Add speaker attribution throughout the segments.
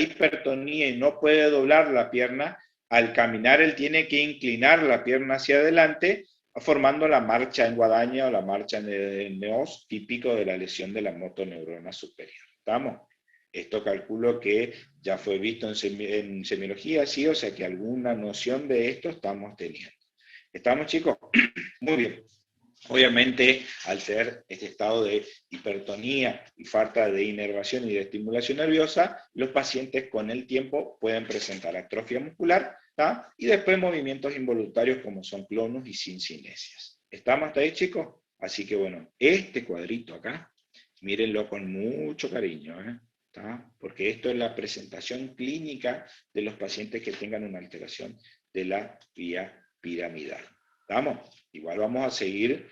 Speaker 1: hipertonía y no puede doblar la pierna, al caminar él tiene que inclinar la pierna hacia adelante, formando la marcha en guadaña o la marcha en neos, típico de la lesión de la motoneurona superior. ¿Estamos? Esto calculo que ya fue visto en semiología, sí, o sea que alguna noción de esto estamos teniendo. ¿Estamos, chicos? Muy bien. Obviamente, al ser este estado de hipertonía y falta de inervación y de estimulación nerviosa, los pacientes con el tiempo pueden presentar atrofia muscular, ¿tá? Y después movimientos involuntarios como son clonus y sincinesias. ¿Estamos hasta ahí, chicos? Así que bueno, este cuadrito acá, mírenlo con mucho cariño, ¿tá? Porque esto es la presentación clínica de los pacientes que tengan una alteración de la vía piramidal. ¿Estamos? Igual vamos a seguir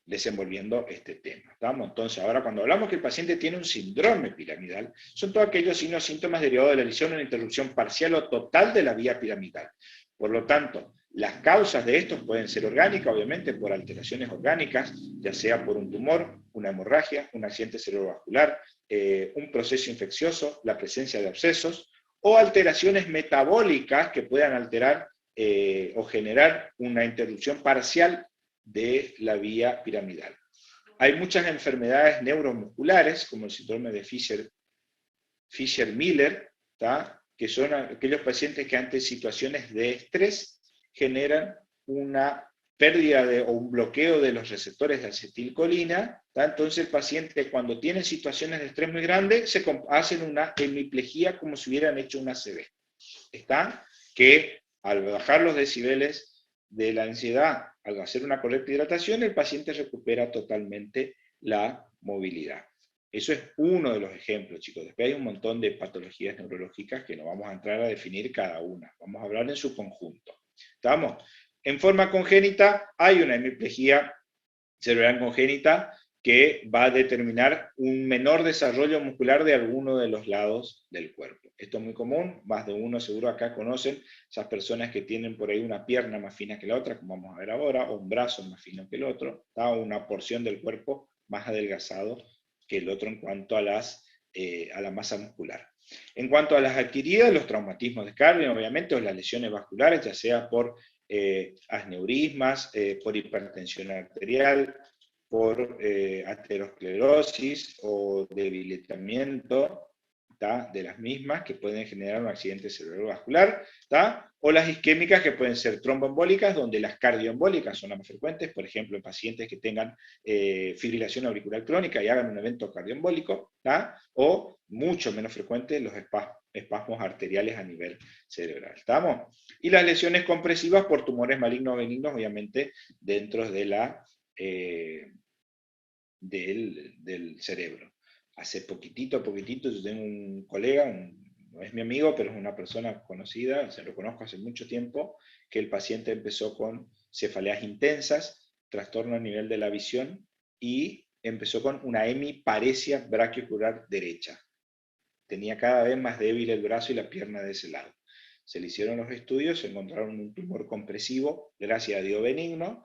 Speaker 1: desenvolviendo este tema. ¿Estamos? Entonces, ahora cuando hablamos que el paciente tiene un síndrome piramidal, son todos aquellos signos síntomas derivados de la lesión o la interrupción parcial o total de la vía piramidal. Por lo tanto, las causas de estos pueden ser orgánicas, obviamente, por alteraciones orgánicas, ya sea por un tumor, una hemorragia, un accidente cerebrovascular, un proceso infeccioso, la presencia de abscesos, o alteraciones metabólicas que puedan alterar o generar una interrupción parcial de la vía piramidal. Hay muchas enfermedades neuromusculares, como el síndrome de Fisher-Miller, que son aquellos pacientes que ante situaciones de estrés generan una pérdida o un bloqueo de los receptores de acetilcolina. Entonces el paciente, cuando tiene situaciones de estrés muy grandes, hacen una hemiplegia como si hubieran hecho una ACV. ¿Está? Que al bajar los decibeles de la ansiedad, al hacer una correcta hidratación, el paciente recupera totalmente la movilidad. Eso es uno de los ejemplos, chicos. Después hay un montón de patologías neurológicas que no vamos a entrar a definir cada una. Vamos a hablar en su conjunto. ¿Estamos? En forma congénita hay una hemiplegia cerebral congénita que va a determinar un menor desarrollo muscular de alguno de los lados del cuerpo. Esto es muy común, más de uno seguro acá conocen esas personas que tienen por ahí una pierna más fina que la otra, como vamos a ver ahora, o un brazo más fino que el otro, o una porción del cuerpo más adelgazado que el otro en cuanto a la masa muscular. En cuanto a las adquiridas, los traumatismos de cardio, obviamente, o las lesiones vasculares, ya sea por aneurismas, por hipertensión arterial, por aterosclerosis o debilitamiento de las mismas que pueden generar un accidente cerebrovascular, o las isquémicas que pueden ser tromboembólicas, donde las cardioembólicas son las más frecuentes, por ejemplo, en pacientes que tengan fibrilación auricular crónica y hagan un evento cardioembólico, o mucho menos frecuentes los espasmos arteriales a nivel cerebral. ¿Estamos? Y las lesiones compresivas por tumores malignos o benignos, obviamente, dentro de del cerebro. Hace poquitito, yo tengo un colega, no es mi amigo, pero es una persona conocida, lo conozco hace mucho tiempo, que el paciente empezó con cefaleas intensas, trastorno a nivel de la visión, y empezó con una hemiparesia brachiocular derecha. Tenía cada vez más débil el brazo y la pierna de ese lado. Se le hicieron los estudios, se encontraron un tumor compresivo, gracias a Dios benigno.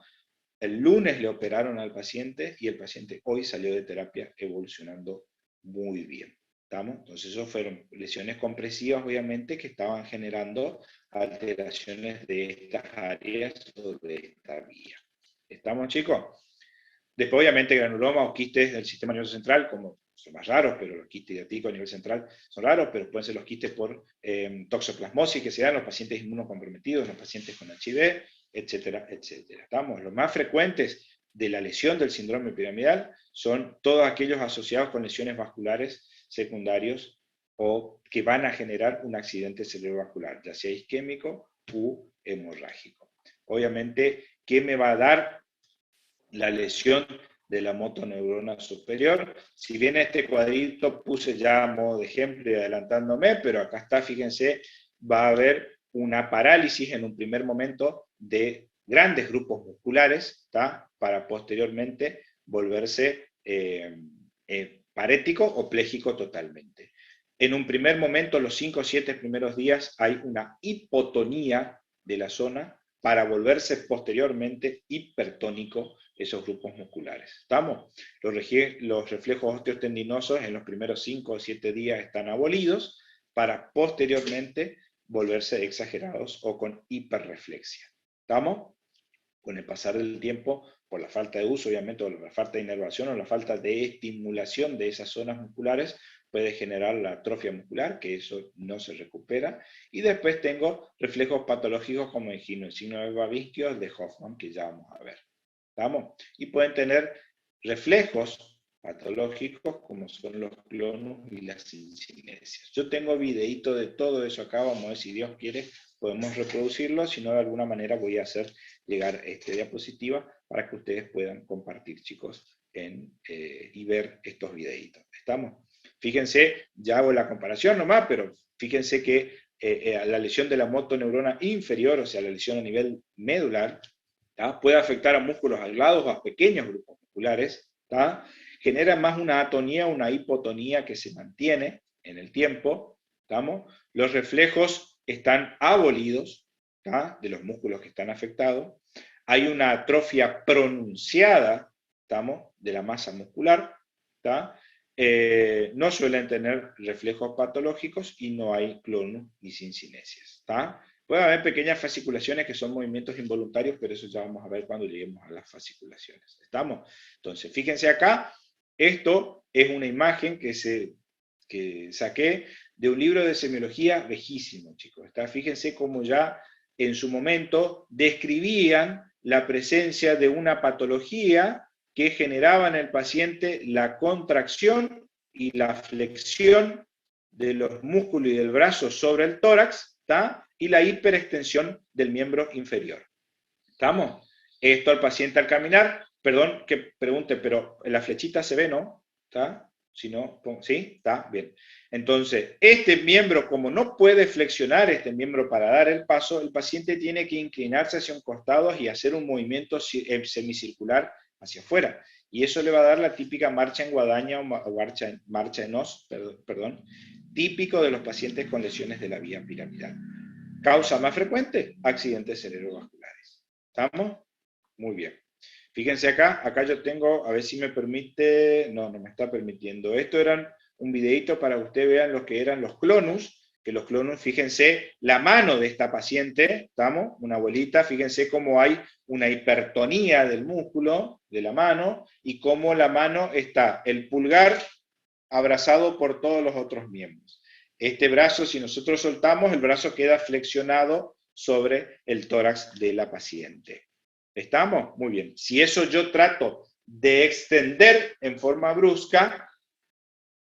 Speaker 1: El lunes le operaron al paciente y el paciente hoy salió de terapia evolucionando muy bien. ¿Estamos? Entonces, eso fueron lesiones compresivas, obviamente, que estaban generando alteraciones de estas áreas o de esta vía. ¿Estamos, chicos? Después, obviamente, granuloma o quistes del sistema nervioso central, como son más raros, pero los quistes diatíticos a nivel central son raros, pero pueden ser los quistes por toxoplasmosis que se dan en los pacientes inmunocomprometidos, en los pacientes con HIV, etcétera, etcétera. ¿Estamos? Los más frecuentes de la lesión del síndrome piramidal son todos aquellos asociados con lesiones vasculares secundarios o que van a generar un accidente cerebrovascular, ya sea isquémico u hemorrágico. Obviamente, ¿qué me va a dar la lesión de la motoneurona superior? Si bien este cuadrito puse ya a modo de ejemplo y adelantándome, pero acá está, fíjense, va a haber una parálisis en un primer momento de grandes grupos musculares, para posteriormente volverse parético o pléjico totalmente. En un primer momento, los 5 o 7 primeros días, hay una hipotonía de la zona, para volverse posteriormente hipertónico esos grupos musculares. ¿Estamos? Los reflejos osteotendinosos en los primeros 5 o 7 días están abolidos para posteriormente volverse exagerados o con hiperreflexia. ¿Estamos? Con el pasar del tiempo, por la falta de uso, obviamente, o la falta de inervación o la falta de estimulación de esas zonas musculares, puede generar la atrofia muscular, que eso no se recupera. Y después tengo reflejos patológicos como el signo de Babinski o el de Hoffman, que ya vamos a ver. ¿Estamos? Y pueden tener reflejos patológicos como son los clonus y las cincinesias. Yo tengo videíto de todo eso acá, vamos a ver si Dios quiere, podemos reproducirlo, si no de alguna manera voy a hacer llegar esta diapositiva para que ustedes puedan compartir, chicos, y ver estos videitos. ¿Estamos? Fíjense, ya hago la comparación nomás, pero fíjense que la lesión de la motoneurona inferior, o sea, la lesión a nivel medular, ¿tá? Puede afectar a músculos aislados o a pequeños grupos musculares, ¿tá? Genera más una atonía, una hipotonía que se mantiene en el tiempo, ¿estamos? Los reflejos están abolidos, ¿tá? De los músculos que están afectados. Hay una atrofia pronunciada, ¿estamos? De la masa muscular, ¿tá? No suelen tener reflejos patológicos y no hay clonus ni cincinesias, ¿tá? Puede haber pequeñas fasciculaciones que son movimientos involuntarios, pero eso ya vamos a ver cuando lleguemos a las fasciculaciones. ¿Estamos? Entonces, fíjense acá, esto es una imagen que saqué de un libro de semiología viejísimo, chicos. ¿Está? Fíjense cómo ya en su momento describían la presencia de una patología que generaba en el paciente la contracción y la flexión de los músculos y del brazo sobre el tórax, ¿tá? Y la hiperextensión del miembro inferior. ¿Estamos? Esto al paciente al caminar, perdón que pregunte, pero la flechita se ve, ¿no? ¿Está? Si no, ¿sí? ¿Está? Bien. Entonces, este miembro, como no puede flexionar este miembro para dar el paso, el paciente tiene que inclinarse hacia un costado y hacer un movimiento semicircular hacia afuera. Y eso le va a dar la típica marcha en guadaña o marcha en os, perdón, típico de los pacientes con lesiones de la vía piramidal. Causa más frecuente, accidentes cerebrovasculares. ¿Estamos? Muy bien. Fíjense acá yo tengo, a ver si me permite, no me está permitiendo. Esto eran un videito para que ustedes vean lo que eran los clonus, que los clonus, fíjense, la mano de esta paciente, ¿estamos? Una abuelita, fíjense cómo hay una hipertonía del músculo de la mano y cómo la mano está, el pulgar abrazado por todos los otros miembros. Este brazo, si nosotros soltamos, el brazo queda flexionado sobre el tórax de la paciente. ¿Estamos? Muy bien. Si eso yo trato de extender en forma brusca,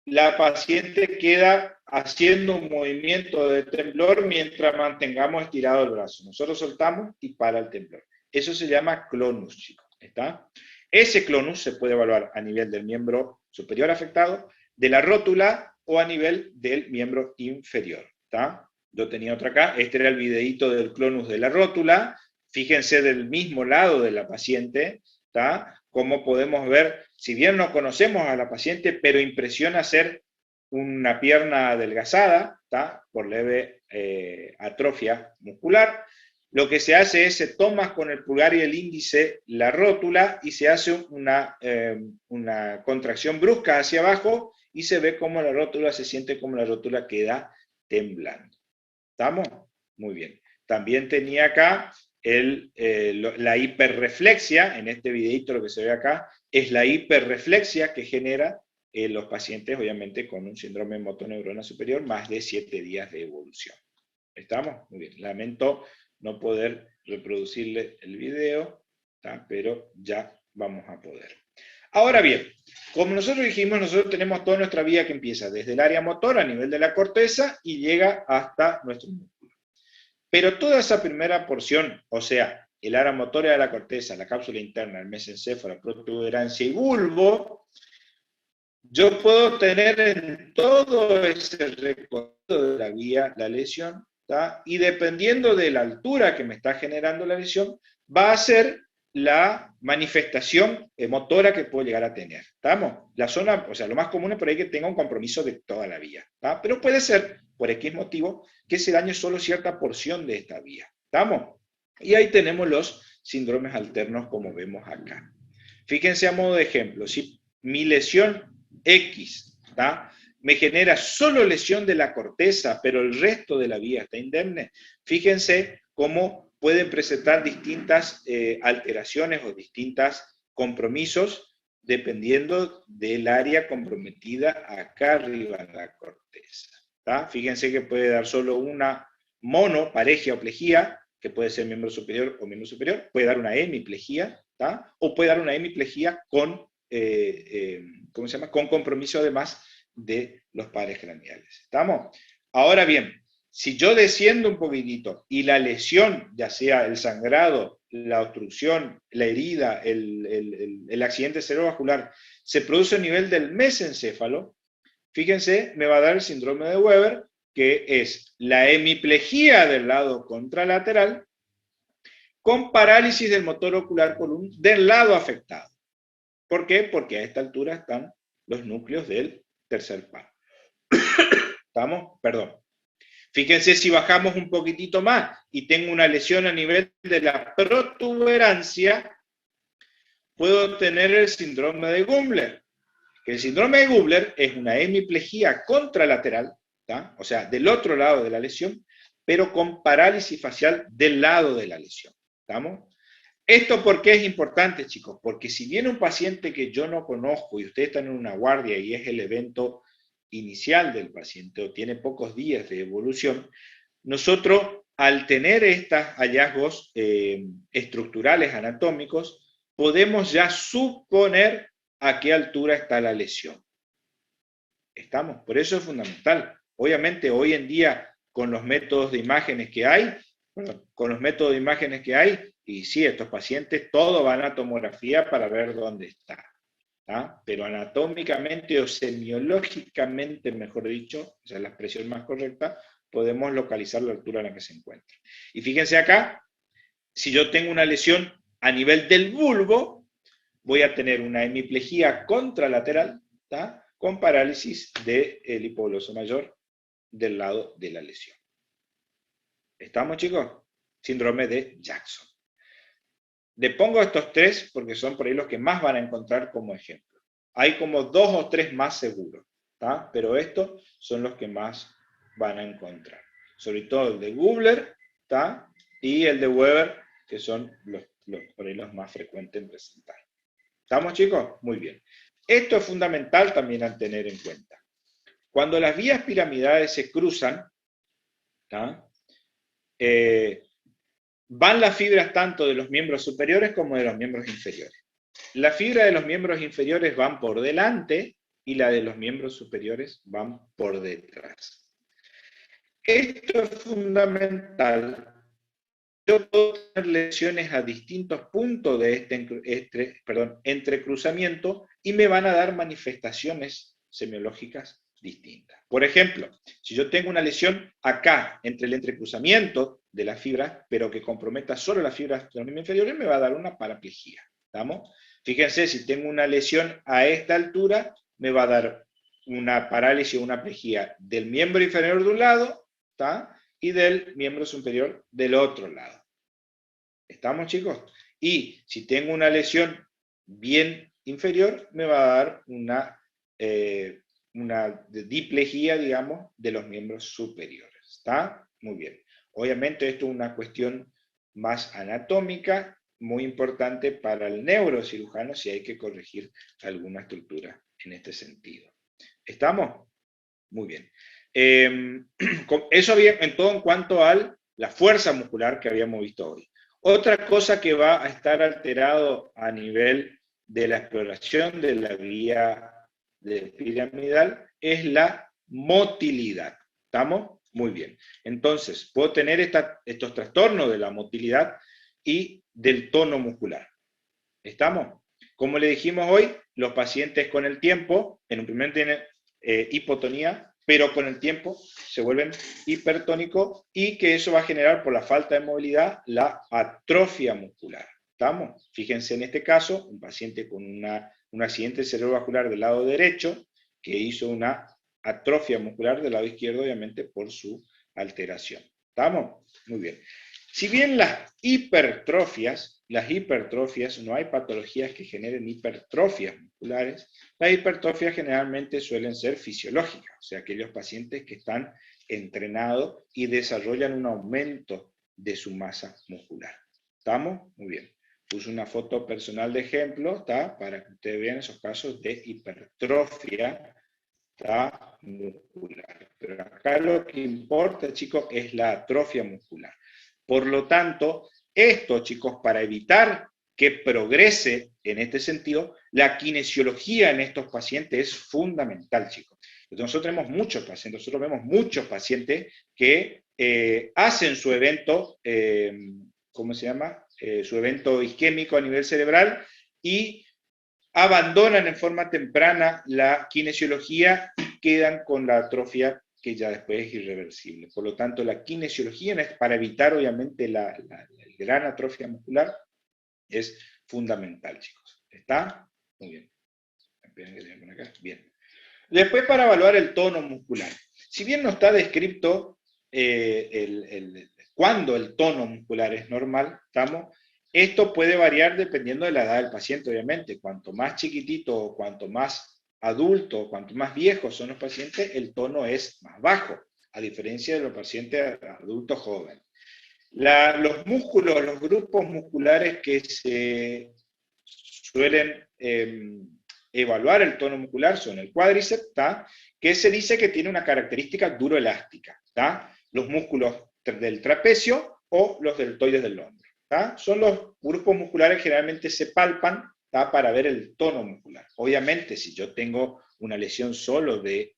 Speaker 1: la paciente queda haciendo un movimiento de temblor mientras mantengamos estirado el brazo. Nosotros soltamos y para el temblor. Eso se llama clonus, chicos. ¿Está? Ese clonus se puede evaluar a nivel del miembro superior afectado, de la rótula o a nivel del miembro inferior. ¿Está? Yo tenía otra acá. Este era el videíto del clonus de la rótula. Fíjense del mismo lado de la paciente, ¿tá? Cómo podemos ver, si bien no conocemos a la paciente, pero impresiona ser una pierna adelgazada, ¿tá? Por leve atrofia muscular. Lo que se hace es, se toma con el pulgar y el índice la rótula y se hace una contracción brusca hacia abajo y se ve cómo la rótula se siente, como la rótula queda temblando. ¿Estamos? Muy bien. También tenía acá la hiperreflexia, en este videito lo que se ve acá, es la hiperreflexia que genera los pacientes, obviamente, con un síndrome motoneurona superior, más de 7 días de evolución. ¿Estamos? Muy bien. Lamento no poder reproducirle el video, ¿tá? Pero ya vamos a poder. Ahora bien, como nosotros dijimos, nosotros tenemos toda nuestra vía que empieza desde el área motora a nivel de la corteza y llega hasta nuestro músculo. Pero toda esa primera porción, o sea, el área motora de la corteza, la cápsula interna, el mesencéfalo, la protuberancia y bulbo, yo puedo tener en todo ese recorrido de la vía la lesión, ¿tá? Y dependiendo de la altura que me está generando la lesión, va a ser la manifestación motora que puedo llegar a tener. ¿Estamos? La zona, o sea, lo más común es por ahí que tenga un compromiso de toda la vía, ¿tá? Pero puede ser, por X motivo, que se dañe solo cierta porción de esta vía. ¿Estamos? Y ahí tenemos los síndromes alternos como vemos acá. Fíjense a modo de ejemplo, si mi lesión X, ¿tá?, me genera solo lesión de la corteza, pero el resto de la vía está indemne, fíjense cómo pueden presentar distintas alteraciones o distintos compromisos dependiendo del área comprometida acá arriba en la corteza, ¿tá? Fíjense que puede dar solo una monoparegia o plejía, que puede ser miembro superior o miembro superior, puede dar una hemiplegia, ¿tá?, o puede dar una hemiplegia con, ¿cómo se llama?, con compromiso además de los pares craneales. ¿Estamos? Ahora bien, si yo desciendo un poquitito y la lesión, ya sea el sangrado, la obstrucción, la herida, el accidente cerebrovascular, se produce a nivel del mesencéfalo, fíjense, me va a dar el síndrome de Weber, que es la hemiplegia del lado contralateral con parálisis del motor ocular común del lado afectado. ¿Por qué? Porque a esta altura están los núcleos del tercer par. ¿Estamos? Perdón. Fíjense si bajamos un poquitito más y tengo una lesión a nivel de la protuberancia, puedo tener el síndrome de Gubler. El síndrome de Gubler es una hemiplegia contralateral, ¿tá?, o sea, del otro lado de la lesión, pero con parálisis facial del lado de la lesión. ¿Estamos? ¿Esto por qué es importante, chicos? Porque si viene un paciente que yo no conozco y ustedes están en una guardia y es el evento inicial del paciente o tiene pocos días de evolución, nosotros al tener estos hallazgos estructurales anatómicos, podemos ya suponer a qué altura está la lesión. ¿Estamos? Por eso es fundamental. Obviamente hoy en día con los métodos de imágenes que hay, y sí, estos pacientes todos van a tomografía para ver dónde está, ¿tá?, pero anatómicamente o semiológicamente, mejor dicho, esa es la expresión más correcta, podemos localizar la altura en la que se encuentra. Y fíjense acá, si yo tengo una lesión a nivel del bulbo, voy a tener una hemiplegia contralateral, ¿tá?, con parálisis del hipogloso mayor del lado de la lesión. ¿Estamos, chicos? Síndrome de Jackson. Le pongo estos tres porque son por ahí los que más van a encontrar como ejemplo. Hay como 2 o 3 más seguros, ¿tá?, pero estos son los que más van a encontrar. Sobre todo el de Gubler, ¿tá?, y el de Weber, que son por ahí los más frecuentes en presentar. ¿Estamos, chicos? Muy bien. Esto es fundamental también a tener en cuenta. Cuando las vías piramidales se cruzan, ¿tá?, van las fibras tanto de los miembros superiores como de los miembros inferiores. La fibra de los miembros inferiores van por delante y la de los miembros superiores van por detrás. Esto es fundamental. Yo puedo tener lesiones a distintos puntos de este entrecruzamiento y me van a dar manifestaciones semiológicas distintas. Por ejemplo, si yo tengo una lesión acá entre el entrecruzamiento de las fibras, pero que comprometa solo las fibras de los miembros inferiores, me va a dar una paraplegia. ¿Estamos? Fíjense, si tengo una lesión a esta altura, me va a dar una parálisis o una plejía del miembro inferior de un lado, ¿tá?, y del miembro superior del otro lado. ¿Estamos, chicos? Y si tengo una lesión bien inferior, me va a dar una diplejía, digamos, de los miembros superiores. ¿Está? Muy bien. Obviamente esto es una cuestión más anatómica, muy importante para el neurocirujano si hay que corregir alguna estructura en este sentido. ¿Estamos? Muy bien. Eso bien, en todo en cuanto a la fuerza muscular que habíamos visto hoy. Otra cosa que va a estar alterado a nivel de la exploración de la vía piramidal es la motilidad. ¿Estamos? Muy bien. Entonces, puedo tener estos trastornos de la motilidad y del tono muscular. ¿Estamos? Como le dijimos hoy, los pacientes con el tiempo, en un primer tienen hipotonía, pero con el tiempo se vuelven hipertónicos y que eso va a generar por la falta de movilidad la atrofia muscular. ¿Estamos? Fíjense en este caso, un paciente con un accidente cerebrovascular del lado derecho que hizo una atrofia muscular del lado izquierdo, obviamente por su alteración. ¿Estamos? Muy bien. Si bien las hipertrofias, no hay patologías que generen hipertrofias musculares, las hipertrofias generalmente suelen ser fisiológicas, o sea, aquellos pacientes que están entrenados y desarrollan un aumento de su masa muscular. ¿Estamos? Muy bien. Puse una foto personal de ejemplo, ¿está? Para que ustedes vean esos casos de hipertrofia, ¿está? Muscular. Pero acá lo que importa, chicos, es la atrofia muscular. Por lo tanto, esto, chicos, para evitar que progrese en este sentido, la kinesiología en estos pacientes es fundamental, chicos. Nosotros vemos muchos pacientes que hacen su evento, ¿cómo se llama? Su evento isquémico a nivel cerebral y abandonan en forma temprana la kinesiología y quedan con la atrofia que ya después es irreversible. Por lo tanto, la kinesiología, para evitar obviamente la gran atrofia muscular, es fundamental, chicos. ¿Está? Muy bien. Esperen que tengo acá. Bien. Después, para evaluar el tono muscular. Si bien no está descrito cuándo el tono muscular es normal, ¿estamos? Esto puede variar dependiendo de la edad del paciente, obviamente. Cuanto más chiquitito o cuanto más adulto, cuanto más viejos son los pacientes, el tono es más bajo, a diferencia de los pacientes adultos jóvenes. Los músculos, los grupos musculares que se suelen evaluar el tono muscular son el cuádriceps, que se dice que tiene una característica duroelástica, los músculos del trapecio o los deltoides del hombro. Son los grupos musculares que generalmente se palpan para ver el tono muscular. Obviamente, si yo tengo una lesión solo de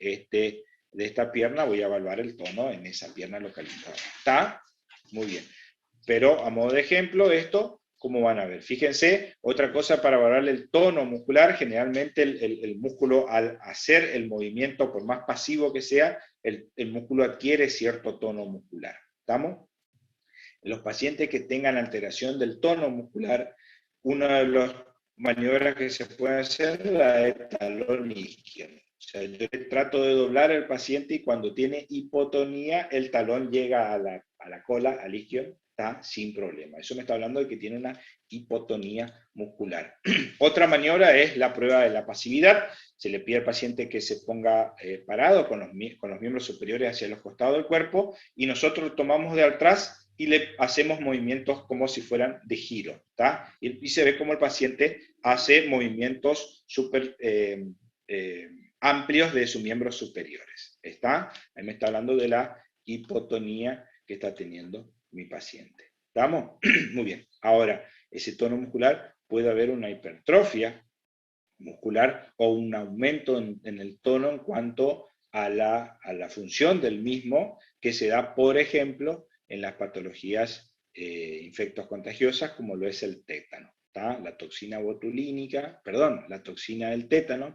Speaker 1: esta pierna, voy a evaluar el tono en esa pierna localizada. ¿Está? Muy bien. Pero a modo de ejemplo, esto, ¿cómo van a ver? Fíjense, otra cosa para evaluar el tono muscular, generalmente el músculo al hacer el movimiento, por más pasivo que sea, el músculo adquiere cierto tono muscular. ¿Estamos? Los pacientes que tengan alteración del tono muscular, una de las maniobras que se puede hacer es la de talón isquio. O sea, yo trato de doblar al paciente y cuando tiene hipotonía, el talón llega a la cola, al isquio, está sin problema. Eso me está hablando de que tiene una hipotonía muscular. Otra maniobra es la prueba de la pasividad. Se le pide al paciente que se ponga parado con los miembros superiores hacia los costados del cuerpo y nosotros tomamos de atrás y le hacemos movimientos como si fueran de giro, ¿tá? Y se ve como el paciente hace movimientos súper amplios de sus miembros superiores, ¿está? Ahí me está hablando de la hipotonía que está teniendo mi paciente. ¿Estamos? Muy bien. Ahora, ese tono muscular puede haber una hipertrofia muscular o un aumento en el tono en cuanto a la función del mismo que se da, por ejemplo, en las patologías infectos contagiosas como lo es el tétano. ¿Tá? La toxina botulínica, la toxina del tétano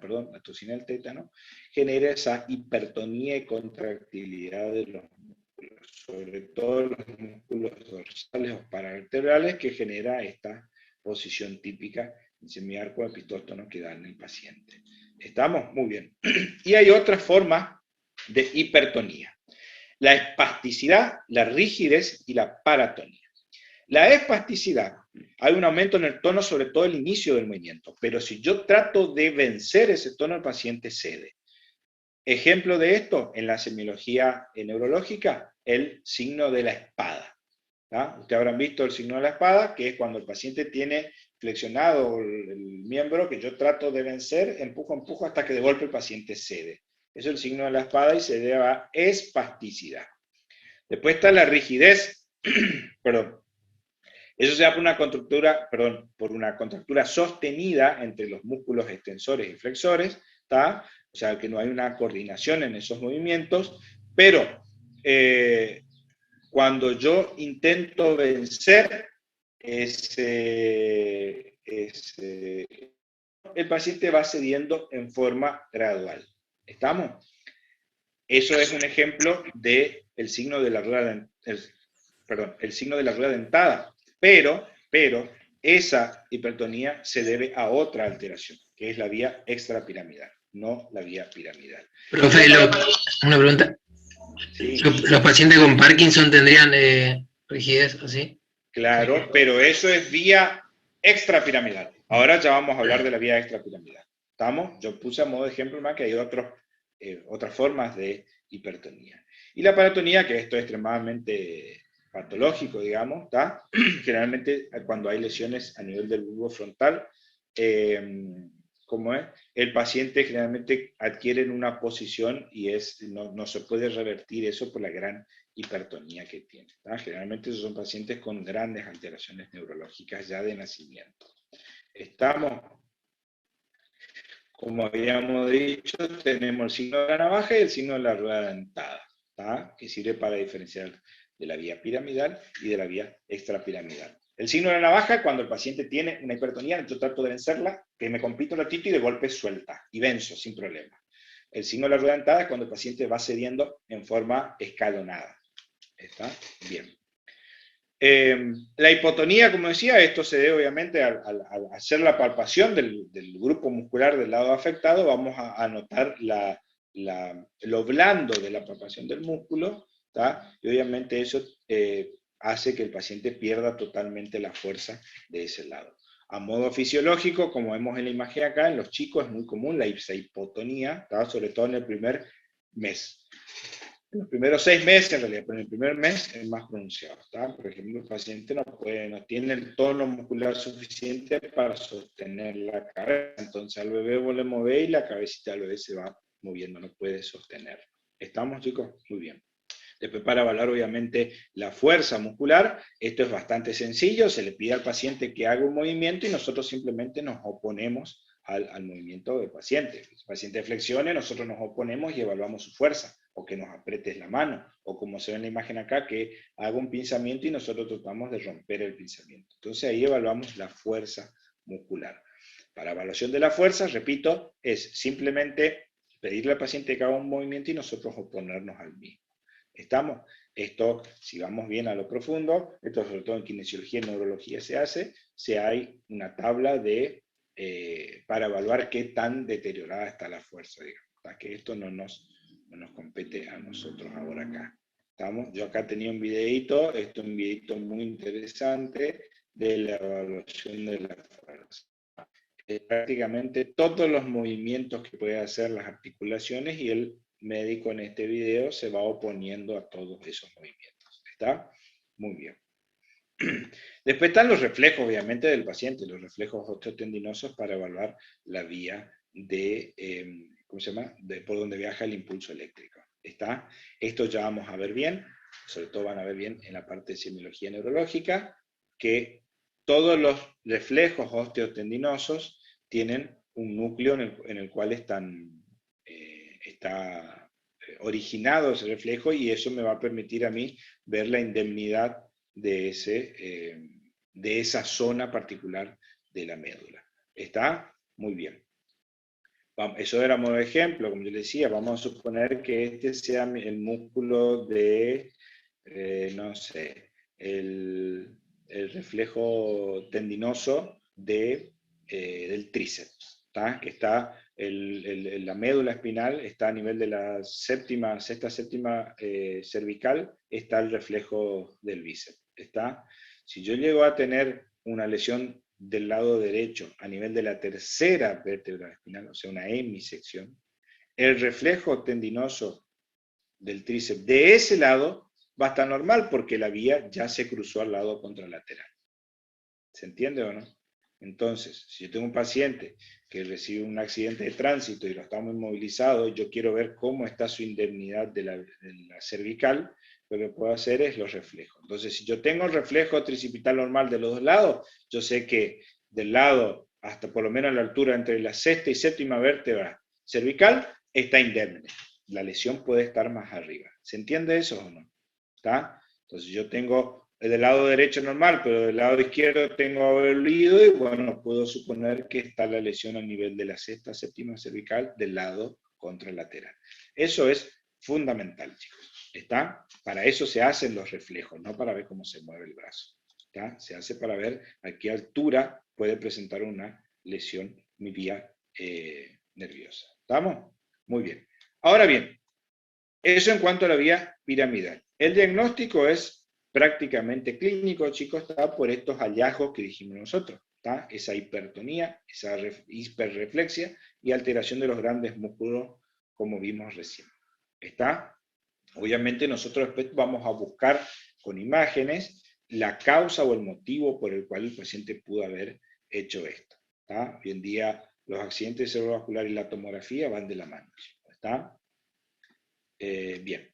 Speaker 1: genera esa hipertonía y contractilidad de los músculos, sobre todo los músculos dorsales o paravertebrales, que genera esta posición típica en semiarco epitóstono que da en el paciente. ¿Estamos? Muy bien. Y hay otras formas de hipertonía. La espasticidad, la rigidez y la paratonía. La espasticidad, hay un aumento en el tono, sobre todo el inicio del movimiento, pero si yo trato de vencer ese tono, el paciente cede. Ejemplo de esto, en la semiología neurológica, el signo de la espada. ¿Tá? Ustedes habrán visto el signo de la espada, que es cuando el paciente tiene flexionado el miembro que yo trato de vencer, empujo hasta que de golpe el paciente cede. Eso es el signo de la espada y se debe a espasticidad. Después está la rigidez, perdón. Eso se da por una contractura sostenida entre los músculos extensores y flexores, ¿tá? O sea, que no hay una coordinación en esos movimientos, pero cuando yo intento vencer el paciente va cediendo en forma gradual. ¿Estamos? Eso es un ejemplo del signo de la rueda, el signo de la rueda dentada. Pero esa hipertonía se debe a otra alteración, que es la vía extrapiramidal, no la vía piramidal.
Speaker 2: Profe, una pregunta.
Speaker 1: Sí.
Speaker 2: ¿Los pacientes con Parkinson tendrían Rigidez, así.
Speaker 1: Claro, pero eso es vía extrapiramidal. Ahora ya vamos a hablar de la vía extrapiramidal. ¿Estamos? Yo puse a modo de ejemplo más que hay otras formas de hipertonía. Y la paratonía, que esto es extremadamente patológico, digamos, ¿está? Generalmente cuando hay lesiones a nivel del bulbo frontal, ¿cómo es? El paciente generalmente adquiere una posición y no se puede revertir eso por la gran hipertonía que tiene. ¿Tá? Generalmente esos son pacientes con grandes alteraciones neurológicas ya de nacimiento. Estamos, como habíamos dicho, tenemos el signo de la navaja y el signo de la rueda dentada, ¿tá? Que sirve para diferenciar de la vía piramidal y de la vía extrapiramidal. El signo de la navaja, cuando el paciente tiene una hipertonía, yo trato de vencerla, que me compito un ratito y de golpe suelta, y venzo sin problema. El signo de la rueda dentada es cuando el paciente va cediendo en forma escalonada. ¿Está? Bien. La hipotonía, como decía, esto se debe obviamente al hacer la palpación del grupo muscular del lado afectado, vamos a notar lo blando de la palpación del músculo, ¿tá? Y obviamente eso hace que el paciente pierda totalmente la fuerza de ese lado. A modo fisiológico, como vemos en la imagen acá, en los chicos es muy común la hipotonía, ¿tá? Sobre todo en el primer mes. En los primeros 6 meses, en realidad, pero en el primer mes es más pronunciado. ¿Tá? Por ejemplo, el paciente no tiene el tono muscular suficiente para sostener la cabeza. Entonces al bebé vos le movés y la cabecita del bebé se va moviendo, no puede sostener. ¿Estamos, chicos? Muy bien. Después, para evaluar obviamente la fuerza muscular, esto es bastante sencillo, se le pide al paciente que haga un movimiento y nosotros simplemente nos oponemos al movimiento del paciente. Si el paciente flexione, nosotros nos oponemos y evaluamos su fuerza, o que nos apretes la mano, o como se ve en la imagen acá, que haga un pinzamiento y nosotros tratamos de romper el pinzamiento. Entonces ahí evaluamos la fuerza muscular. Para evaluación de la fuerza, repito, es simplemente pedirle al paciente que haga un movimiento y nosotros oponernos al mismo. ¿Estamos? Esto, si vamos bien a lo profundo, esto sobre todo en kinesiología y neurología se hace, hay una tabla para evaluar qué tan deteriorada está la fuerza, digamos, para que esto no nos compete a nosotros ahora acá. ¿Estamos? Yo acá tenía un videito, esto es un videito muy interesante de la evaluación de la fuerza. Prácticamente todos los movimientos que puede hacer las articulaciones y el médico en este video se va oponiendo a todos esos movimientos. ¿Está? Muy bien. Después están los reflejos, obviamente, del paciente, los reflejos osteotendinosos para evaluar la vía ¿cómo se llama? Por donde viaja el impulso eléctrico. ¿Está? Esto ya vamos a ver bien, sobre todo van a ver bien en la parte de semiología neurológica, que todos los reflejos osteotendinosos tienen un núcleo en el cual está originado ese reflejo y eso me va a permitir a mí ver la indemnidad de esa zona particular de la médula. ¿Está? Muy bien. Eso era modo de ejemplo, como yo le decía, vamos a suponer que este sea el músculo de, no sé, el reflejo tendinoso del tríceps, ¿tá? Que está, la médula espinal está a nivel de la sexta, séptima cervical, está el reflejo del bíceps, ¿está? Si yo llego a tener una lesión del lado derecho a nivel de la tercera vértebra espinal, o sea, una hemisección, el reflejo tendinoso del tríceps de ese lado va a estar normal porque la vía ya se cruzó al lado contralateral. ¿Se entiende o no? Entonces, si yo tengo un paciente que recibe un accidente de tránsito y lo estamos inmovilizado, yo quiero ver cómo está su indemnidad de la cervical, lo que puedo hacer es los reflejos. Entonces, si yo tengo el reflejo tricipital normal de los dos lados, yo sé que del lado hasta por lo menos la altura entre la sexta y séptima vértebra cervical está indemne. La lesión puede estar más arriba. ¿Se entiende eso o no? ¿Está? Entonces yo tengo del lado derecho normal, pero del lado izquierdo tengo abolido y bueno, puedo suponer que está la lesión a nivel de la sexta, séptima cervical del lado contralateral. Eso es fundamental, chicos. ¿Está? Para eso se hacen los reflejos, no para ver cómo se mueve el brazo. ¿Está? Se hace para ver a qué altura puede presentar una lesión mi vía nerviosa. ¿Estamos? Muy bien. Ahora bien, eso en cuanto a la vía piramidal. El diagnóstico es prácticamente clínico, chicos, está por estos hallazgos que dijimos nosotros. ¿Está? Esa hipertonía, esa hiperreflexia y alteración de los grandes músculos, como vimos recién. ¿Está? Obviamente nosotros después vamos a buscar con imágenes la causa o el motivo por el cual el paciente pudo haber hecho esto. ¿Está? Hoy en día los accidentes cerebrovasculares y la tomografía van de la mano. ¿Está? Bien.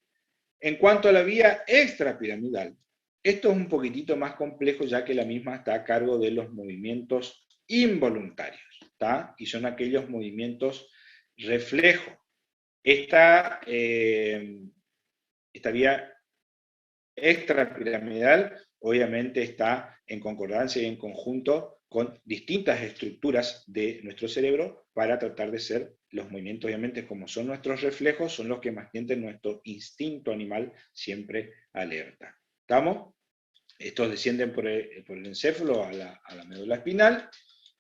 Speaker 1: En cuanto a la vía extrapiramidal, esto es un poquitito más complejo ya que la misma está a cargo de los movimientos involuntarios, ¿está? Y son aquellos movimientos reflejo. Esta vía extrapiramidal obviamente está en concordancia y en conjunto con distintas estructuras de nuestro cerebro para tratar de ser los movimientos, obviamente, como son nuestros reflejos, son los que mantienen nuestro instinto animal siempre alerta. ¿Estamos? Estos descienden por el encéfalo a la médula espinal,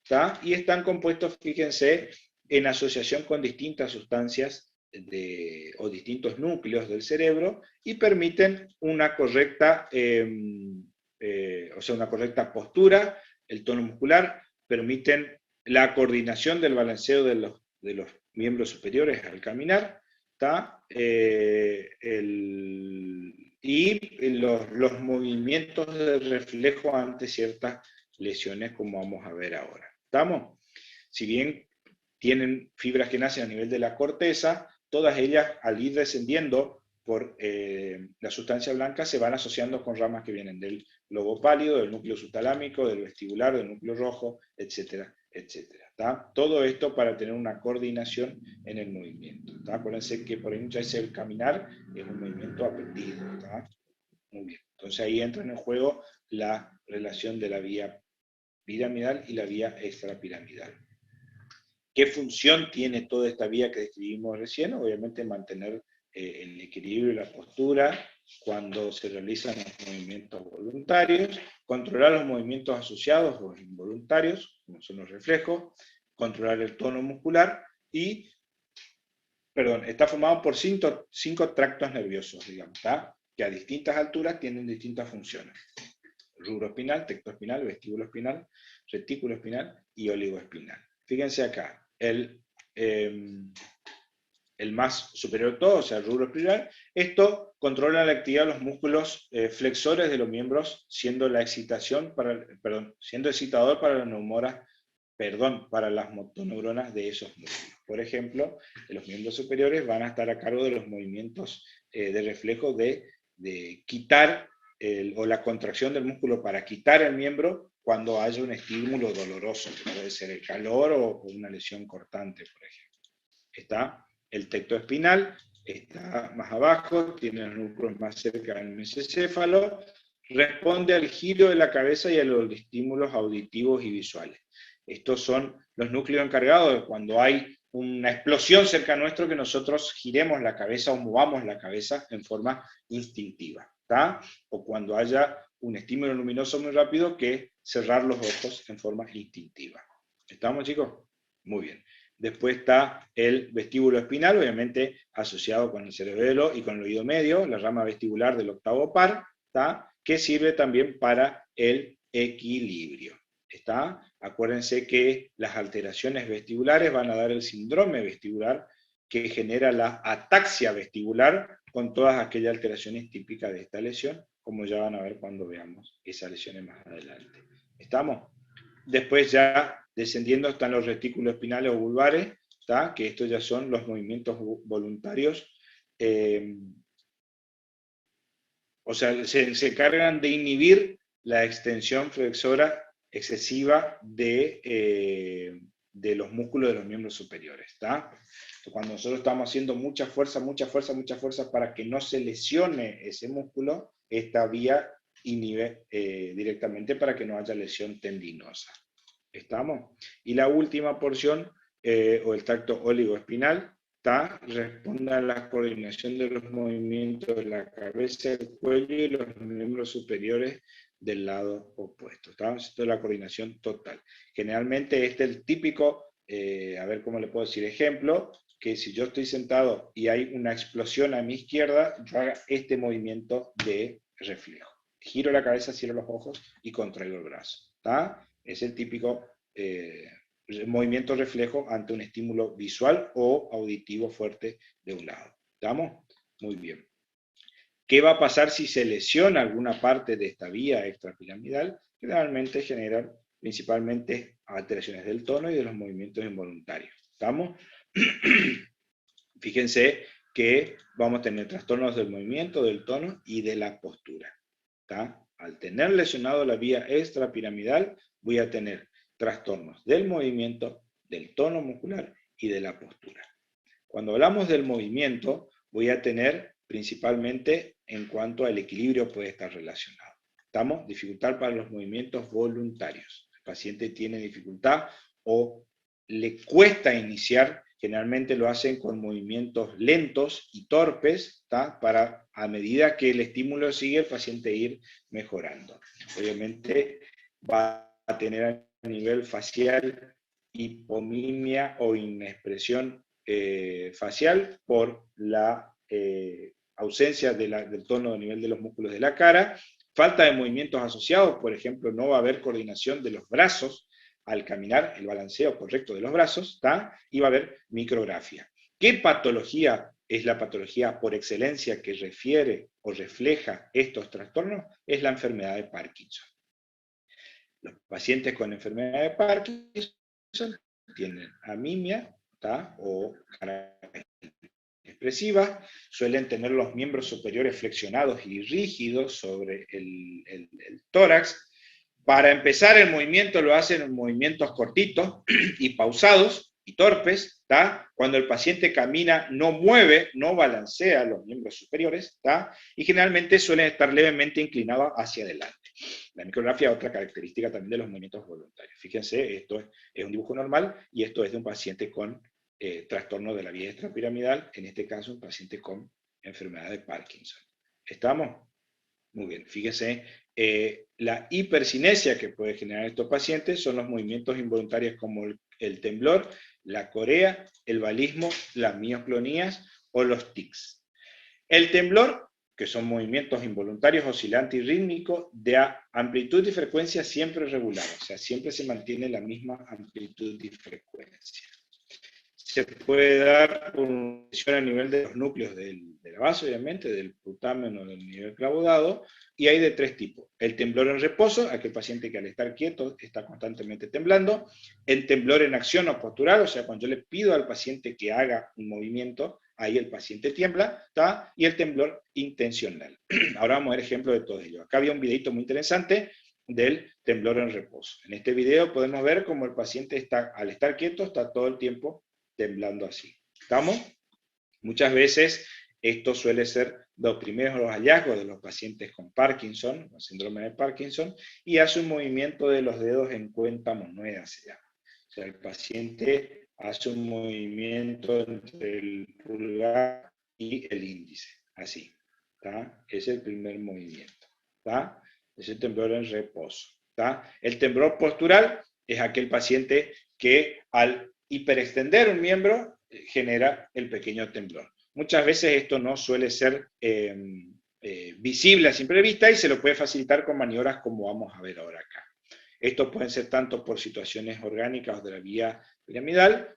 Speaker 1: ¿está? Y están compuestos, fíjense, en asociación con distintas sustancias o distintos núcleos del cerebro y permiten una correcta, una correcta postura, el tono muscular, permiten la coordinación del balanceo de los miembros superiores al caminar, ¿está? Y los movimientos de reflejo ante ciertas lesiones, como vamos a ver ahora. ¿Estamos? Si bien tienen fibras que nacen a nivel de la corteza, todas ellas al ir descendiendo por la sustancia blanca se van asociando con ramas que vienen del lobo pálido, del núcleo subtalámico, del vestibular, del núcleo rojo, etcétera, etcétera. ¿Tá? Todo esto para tener una coordinación en el movimiento. ¿Tá? Acuérdense que por ahí muchas veces el caminar es un movimiento aprendido. ¿Tá? Muy bien. Entonces ahí entra en juego la relación de la vía piramidal y la vía extrapiramidal. ¿Qué función tiene toda esta vía que describimos recién? Obviamente mantener el equilibrio y la postura cuando se realizan los movimientos voluntarios, controlar los movimientos asociados o involuntarios, como son los reflejos, controlar el tono muscular y, está formado por cinco tractos nerviosos, digamos, ¿tá? Que a distintas alturas tienen distintas funciones. Rubro espinal, tecto espinal, vestíbulo espinal, retículo espinal y oligoespinal. Fíjense acá, el más superior de todo, o sea, el rubro espinal, esto controla la actividad de los músculos flexores de los miembros, siendo excitador para las motoneuronas de esos músculos. Por ejemplo, los miembros superiores van a estar a cargo de los movimientos de reflejo de quitar o la contracción del músculo para quitar el miembro cuando haya un estímulo doloroso, que puede ser el calor o una lesión cortante, por ejemplo. Está el tecto espinal, está más abajo, tiene los núcleos más cerca del mesencéfalo, responde al giro de la cabeza y a los estímulos auditivos y visuales. Estos son los núcleos encargados de cuando hay una explosión cerca nuestro que nosotros giremos la cabeza o movamos la cabeza en forma instintiva, ¿tá? O cuando haya un estímulo luminoso muy rápido que cerrar los ojos en forma instintiva. ¿Estamos, chicos? Muy bien. Después está el vestíbulo espinal, obviamente asociado con el cerebelo y con el oído medio, la rama vestibular del octavo par, ¿tá? Que sirve también para el equilibrio. ¿Está? Acuérdense que las alteraciones vestibulares van a dar el síndrome vestibular que genera la ataxia vestibular con todas aquellas alteraciones típicas de esta lesión, como ya van a ver cuando veamos esas lesiones más adelante. ¿Estamos? Después ya descendiendo están los retículos espinales o vulvares, ¿tá? Que estos ya son los movimientos voluntarios, o sea, se encargan de inhibir la extensión flexora excesiva de los músculos de los miembros superiores. ¿Tá? Cuando nosotros estamos haciendo mucha fuerza para que no se lesione ese músculo, esta vía inhibe directamente para que no haya lesión tendinosa. ¿Estamos? Y la última porción, o el tracto oligoespinal, responde a la coordinación de los movimientos de la cabeza, el cuello y los miembros superiores del lado opuesto. Esto es la coordinación total. Generalmente este es el típico, a ver cómo le puedo decir, ejemplo, que si yo estoy sentado y hay una explosión a mi izquierda, yo haga este movimiento de reflejo. giro la cabeza, cierro los ojos y contraigo el brazo. ¿Está? Es el típico movimiento reflejo ante un estímulo visual o auditivo fuerte de un lado. ¿Estamos? Muy bien. ¿Qué va a pasar si se lesiona alguna parte de esta vía extrapiramidal? Generalmente generan principalmente alteraciones del tono y de los movimientos involuntarios. ¿Estamos? Fíjense que vamos a tener trastornos del movimiento, del tono y de la postura. ¿Está? Al tener lesionado la vía extrapiramidal, voy a tener trastornos del movimiento, del tono muscular y de la postura. Cuando hablamos del movimiento, voy a tener principalmente en cuanto al equilibrio puede estar relacionado. ¿Estamos? Dificultad para los movimientos voluntarios. El paciente tiene dificultad o le cuesta iniciar, generalmente lo hacen con movimientos lentos y torpes, ¿está? Para a medida que el estímulo sigue, el paciente ir mejorando. Obviamente va a tener a nivel facial hipomimia o inexpresión facial por la ausencia del tono a nivel de los músculos de la cara, falta de movimientos asociados, por ejemplo, no va a haber coordinación de los brazos al caminar, el balanceo correcto de los brazos, ¿está? Y va a haber micrografía. ¿Qué patología es la patología por excelencia que refiere o refleja estos trastornos? Es la enfermedad de Parkinson. Los pacientes con enfermedad de Parkinson tienen amimia, ¿está? O expresiva, suelen tener los miembros superiores flexionados y rígidos sobre el tórax. Para empezar el movimiento lo hacen en movimientos cortitos y pausados y torpes, ¿está? Cuando el paciente camina no mueve, no balancea los miembros superiores, ¿está? Y generalmente suelen estar levemente inclinados hacia adelante. La micrografía es otra característica también de los movimientos voluntarios. Fíjense, esto es un dibujo normal y esto es de un paciente con trastorno de la vía extrapiramidal, en este caso un paciente con enfermedad de Parkinson. ¿Estamos? Muy bien, fíjense, la hipercinesia que puede generar estos pacientes son los movimientos involuntarios como el temblor, la corea, el balismo, las mioclonías o los tics. El temblor, que son movimientos involuntarios oscilantes y rítmicos de amplitud y frecuencia siempre regular, o sea, siempre se mantiene la misma amplitud y frecuencia. Se puede dar por una lesión a nivel de los núcleos de la base, obviamente, del putamen o del nivel clavodado, y hay de tres tipos. El temblor en reposo, aquel paciente que al estar quieto está constantemente temblando. El temblor en acción o postural, o sea, cuando yo le pido al paciente que haga un movimiento, ahí el paciente tiembla, ¿está? Y el temblor intencional. Ahora vamos a ver ejemplos de todo ello. Acá había un videito muy interesante del temblor en reposo. En este video podemos ver cómo el paciente está, al estar quieto, está todo el tiempo temblando así. ¿Estamos? Muchas veces esto suele ser los primeros hallazgos de los pacientes con Parkinson, con síndrome de Parkinson, y hace un movimiento de los dedos en cuenta moneda, se llama. O sea, el paciente hace un movimiento entre el pulgar y el índice, así. ¿Está? Es el primer movimiento. ¿Está? Es el temblor en reposo. ¿Está? El temblor postural es aquel paciente que al hiperextender un miembro genera el pequeño temblor. Muchas veces esto no suele ser visible a simple vista y se lo puede facilitar con maniobras como vamos a ver ahora acá. Estos pueden ser tanto por situaciones orgánicas de la vía piramidal,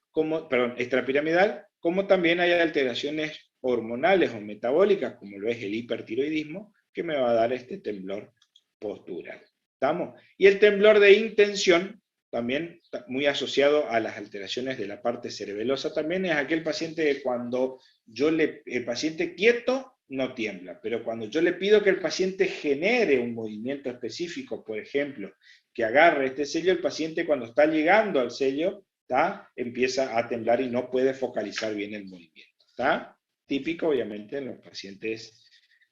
Speaker 1: extrapiramidal, como también hay alteraciones hormonales o metabólicas, como lo es el hipertiroidismo, que me va a dar este temblor postural. ¿Estamos? Y el temblor de intención, también muy asociado a las alteraciones de la parte cerebelosa, también es aquel paciente que cuando el paciente quieto no tiembla, pero cuando yo le pido que el paciente genere un movimiento específico, por ejemplo, que agarre este sello, el paciente cuando está llegando al sello, ¿tá? Empieza a temblar y no puede focalizar bien el movimiento. ¿Tá? Típico, obviamente, en los pacientes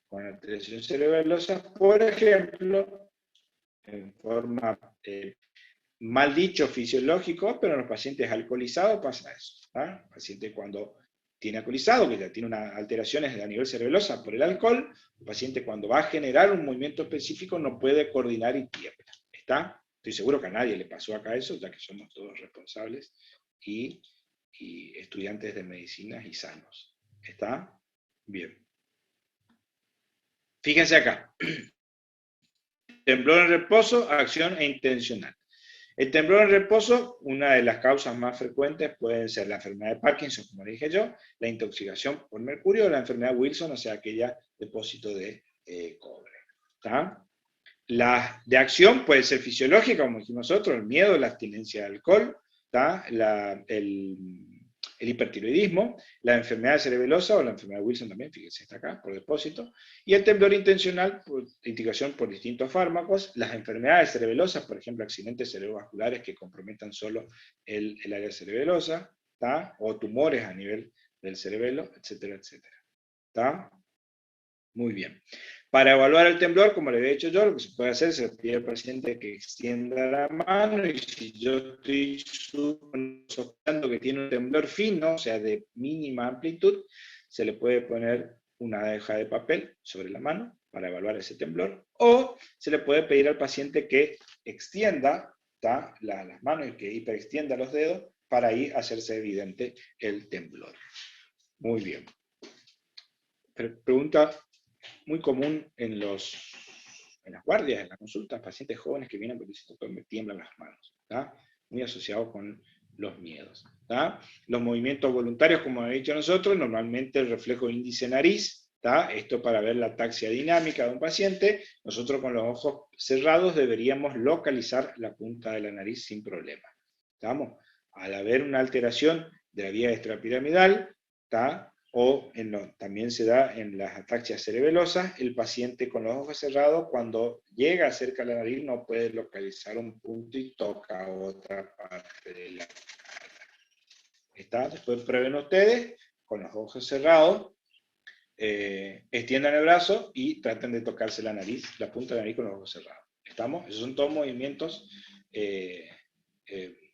Speaker 1: con alteración cerebelosa, por ejemplo, en forma mal dicho fisiológico, pero en los pacientes alcoholizados pasa eso. ¿Ah? El paciente cuando tiene alcoholizado, que ya tiene unas alteraciones a nivel cerebelosa por el alcohol, el paciente cuando va a generar un movimiento específico no puede coordinar y tiembla. ¿Está? Estoy seguro que a nadie le pasó acá eso, ya que somos todos responsables y estudiantes de medicina y sanos. ¿Está? Bien. Fíjense acá. Temblor en reposo, acción e intencional. El temblor en reposo, una de las causas más frecuentes pueden ser la enfermedad de Parkinson, como dije yo, la intoxicación por mercurio o la enfermedad de Wilson, o sea, aquella depósito de cobre. ¿Tá? La de acción puede ser fisiológica, como dijimos nosotros, el miedo, la abstinencia de alcohol, ¿tá? El hipertiroidismo, la enfermedad cerebelosa o la enfermedad de Wilson también, fíjense, está acá, por depósito, y el temblor intencional, por indicación por distintos fármacos, las enfermedades cerebelosas, por ejemplo, accidentes cerebrovasculares que comprometan solo el área cerebelosa, ¿tá? O tumores a nivel del cerebelo, etcétera, etcétera. ¿Tá? Muy bien. Para evaluar el temblor, como le había dicho yo, lo que se puede hacer es pedir al paciente que extienda la mano y si yo estoy sospechando que tiene un temblor fino, o sea, de mínima amplitud, se le puede poner una hoja de papel sobre la mano para evaluar ese temblor, o se le puede pedir al paciente que extienda las manos y que hiperextienda los dedos para ahí hacerse evidente el temblor. Muy bien. Pregunta muy común en las guardias, en las consultas, pacientes jóvenes que vienen porque me tiemblan las manos, ¿tá? Muy asociado con los miedos. ¿Tá? Los movimientos voluntarios, como he dicho nosotros, normalmente el reflejo índice nariz, ¿tá? Esto para ver la taxia dinámica de un paciente, nosotros con los ojos cerrados deberíamos localizar la punta de la nariz sin problema. ¿Estamos? Al haber una alteración de la vía extrapiramidal, ¿tá? O también se da en las ataxias cerebelosas, el paciente con los ojos cerrados, cuando llega cerca de la nariz, no puede localizar un punto y toca otra parte de la cara. ¿Está? Después prueben ustedes, con los ojos cerrados, extiendan el brazo y traten de tocarse la nariz, la punta de la nariz con los ojos cerrados. ¿Estamos? Esos son todos movimientos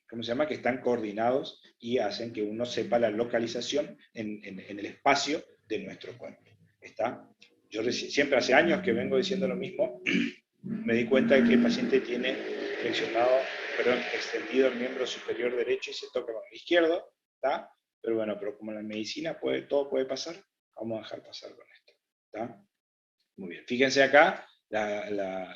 Speaker 1: ¿cómo se llama? Que están coordinados y hacen que uno sepa la localización en el espacio de nuestro cuerpo. ¿Está? Yo siempre hace años que vengo diciendo lo mismo, me di cuenta de que el paciente tiene extendido el miembro superior derecho y se toca con el izquierdo, ¿está? Pero bueno, pero como en la medicina todo puede pasar, vamos a dejar pasar con esto. ¿Está? Muy bien, fíjense acá la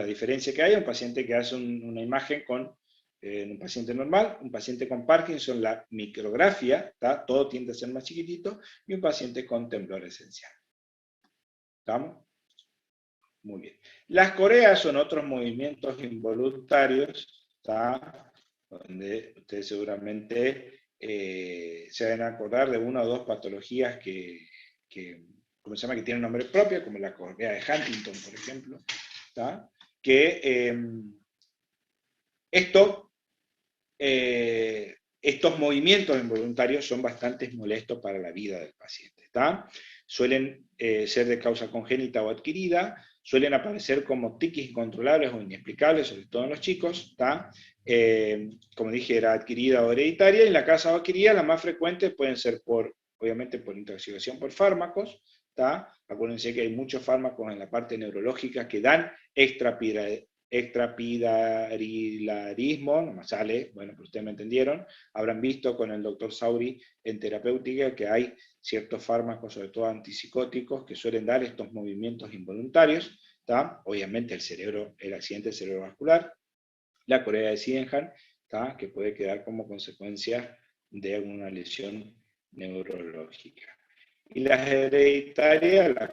Speaker 1: diferencia que hay, un paciente que hace una imagen con un paciente normal, un paciente con Parkinson, la micrografía, ¿tá? Todo tiende a ser más chiquitito, y un paciente con temblor esencial. ¿Estamos? Muy bien. Las coreas son otros movimientos involuntarios, ¿tá? Donde ustedes seguramente se van a acordar de una o dos patologías ¿cómo se llama? Que tienen nombre propio, como la corea de Huntington, por ejemplo, ¿tá? Que estos movimientos involuntarios son bastante molestos para la vida del paciente. ¿Tá? Suelen ser de causa congénita o adquirida, suelen aparecer como tics incontrolables o inexplicables, sobre todo en los chicos. ¿Tá? Como dije, era adquirida o hereditaria, y en la causa adquirida las más frecuentes pueden ser obviamente por intoxicación por fármacos. ¿Tá? Acuérdense que hay muchos fármacos en la parte neurológica que dan extrapidarilarismo, no me sale, bueno, pero ustedes me entendieron. Habrán visto con el doctor Sauri en terapéutica que hay ciertos fármacos, sobre todo antipsicóticos, que suelen dar estos movimientos involuntarios. ¿Tá? Obviamente el accidente cerebrovascular, la corea de Sydenham, ¿tá? Que puede quedar como consecuencia de una lesión neurológica. Y las hereditarias, la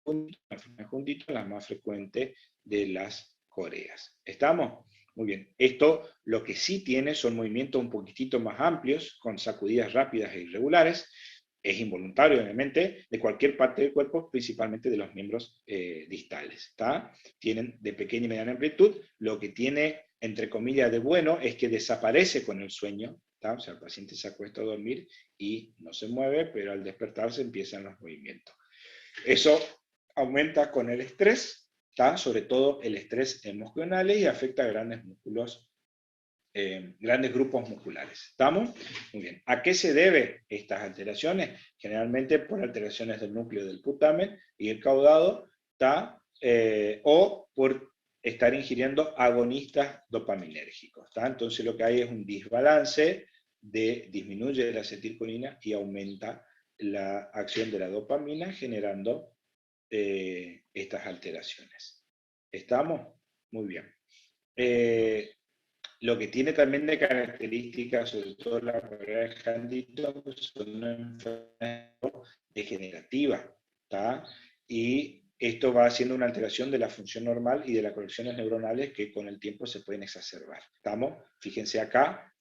Speaker 1: juntita, las más frecuentes de las coreas. ¿Estamos? Muy bien. Esto lo que sí tiene son movimientos un poquitito más amplios, con sacudidas rápidas e irregulares. Es involuntario, obviamente, de cualquier parte del cuerpo, principalmente de los miembros distales. ¿Tá? Tienen de pequeña y mediana amplitud. Lo que tiene, entre comillas, de bueno es que desaparece con el sueño. ¿Tá? O sea, el paciente se acuesta a dormir y no se mueve, pero al despertarse empiezan los movimientos. Eso aumenta con el estrés, ¿tá? Sobre todo el estrés emocional, y afecta a grandes músculos, grandes grupos musculares. ¿Estamos? Muy bien. ¿A qué se debe estas alteraciones? Generalmente por alteraciones del núcleo del putamen y el caudado, ¿tá? O por estar ingiriendo agonistas dopaminérgicos. ¿Tá? Entonces lo que hay es un desbalance, disminuye la acetilcolina y aumenta la acción de la dopamina, generando estas alteraciones. ¿Estamos? Muy bien. Lo que tiene también de características, sobre todo la corea de Huntington, pues son una enfermedad degenerativa, ¿tá? Y esto va haciendo una alteración de la función normal y de las conexiones neuronales que con el tiempo se pueden exacerbar. ¿Estamos? Fíjense acá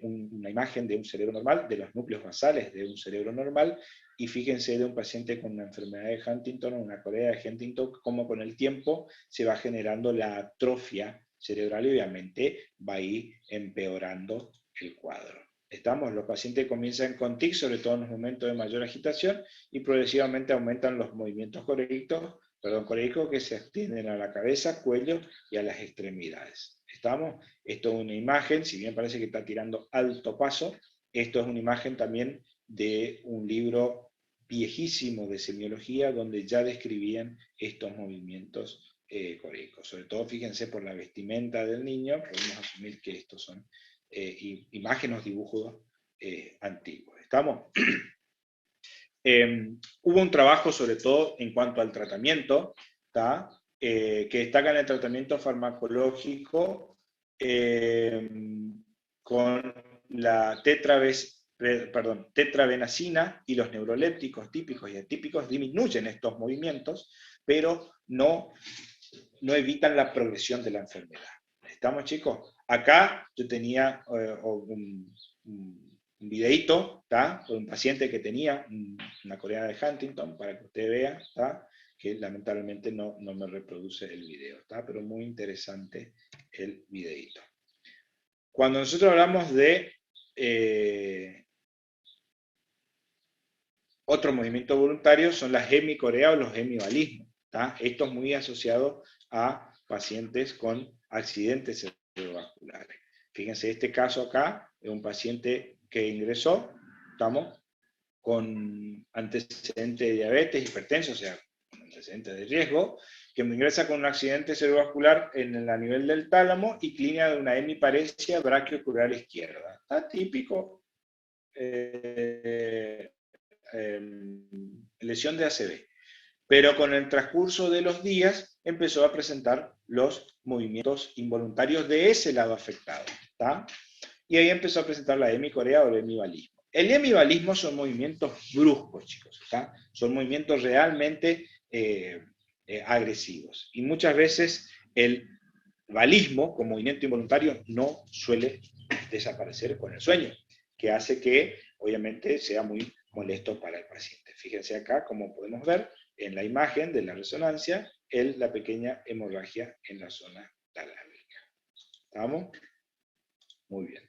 Speaker 1: una imagen de un cerebro normal, de los núcleos basales de un cerebro normal, y fíjense de un paciente con una enfermedad de Huntington o una corea de Huntington, cómo con el tiempo se va generando la atrofia cerebral y obviamente va a ir empeorando el cuadro. Estamos, los pacientes comienzan con tics, sobre todo en los momentos de mayor agitación, y progresivamente aumentan los movimientos coreicos que se extienden a la cabeza, cuello y a las extremidades. ¿Estamos? Esto es una imagen, si bien parece que está tirando alto paso, esto es una imagen también de un libro viejísimo de semiología donde ya describían estos movimientos coreicos. Sobre todo, fíjense por la vestimenta del niño, podemos asumir que estos son imágenes o dibujos antiguos. ¿Estamos? Hubo un trabajo sobre todo en cuanto al tratamiento, que destaca en el tratamiento farmacológico con la tetrabenazina, y los neurolépticos típicos y atípicos disminuyen estos movimientos, pero no evitan la progresión de la enfermedad. ¿Estamos, chicos? Acá yo tenía un videíto, ¿tá? De un paciente que tenía una corea de Huntington, para que usted vea, ¿tá? Que lamentablemente no me reproduce el video, ¿tá? Pero muy interesante el videíto. Cuando nosotros hablamos de otro movimiento voluntario, son las hemicoreas o los hemivalismos, ¿tá? Esto es muy asociado a pacientes con accidentes cerebrovasculares. Fíjense, este caso acá es un paciente que ingresó, estamos, con antecedentes de diabetes, hipertenso, o sea, con antecedentes de riesgo, que ingresa con un accidente cerebrovascular a nivel del tálamo y clínica de una hemiparesia brachiocrural izquierda. Está típico. Lesión de ACV. Pero con el transcurso de los días empezó a presentar los movimientos involuntarios de ese lado afectado, ¿tá? Y ahí empezó a presentar la hemicorea o el hemivalismo. El hemivalismo son movimientos bruscos, chicos, ¿tá? Son movimientos realmente agresivos. Y muchas veces el valismo, como movimiento involuntario, no suele desaparecer con el sueño, que hace que, obviamente, sea muy molesto para el paciente. Fíjense acá, como podemos ver en la imagen de la resonancia, la pequeña hemorragia en la zona talámica. ¿Estamos? Muy bien.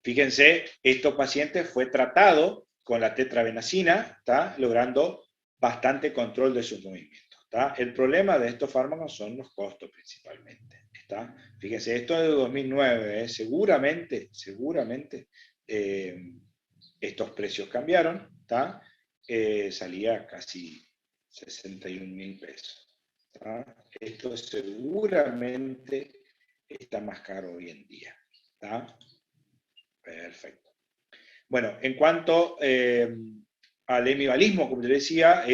Speaker 1: Fíjense, estos pacientes fue tratado con la tetrabenazina, ¿tá? Logrando bastante control de sus movimientos. ¿Tá? El problema de estos fármacos son los costos principalmente. ¿Tá? Fíjense, esto es de 2009, seguramente estos precios cambiaron, ¿tá? Salía casi 61.000 pesos. ¿Tá? Esto seguramente está más caro hoy en día. ¿Tá? Perfecto. Bueno, en cuanto al hemivalismo, como te decía,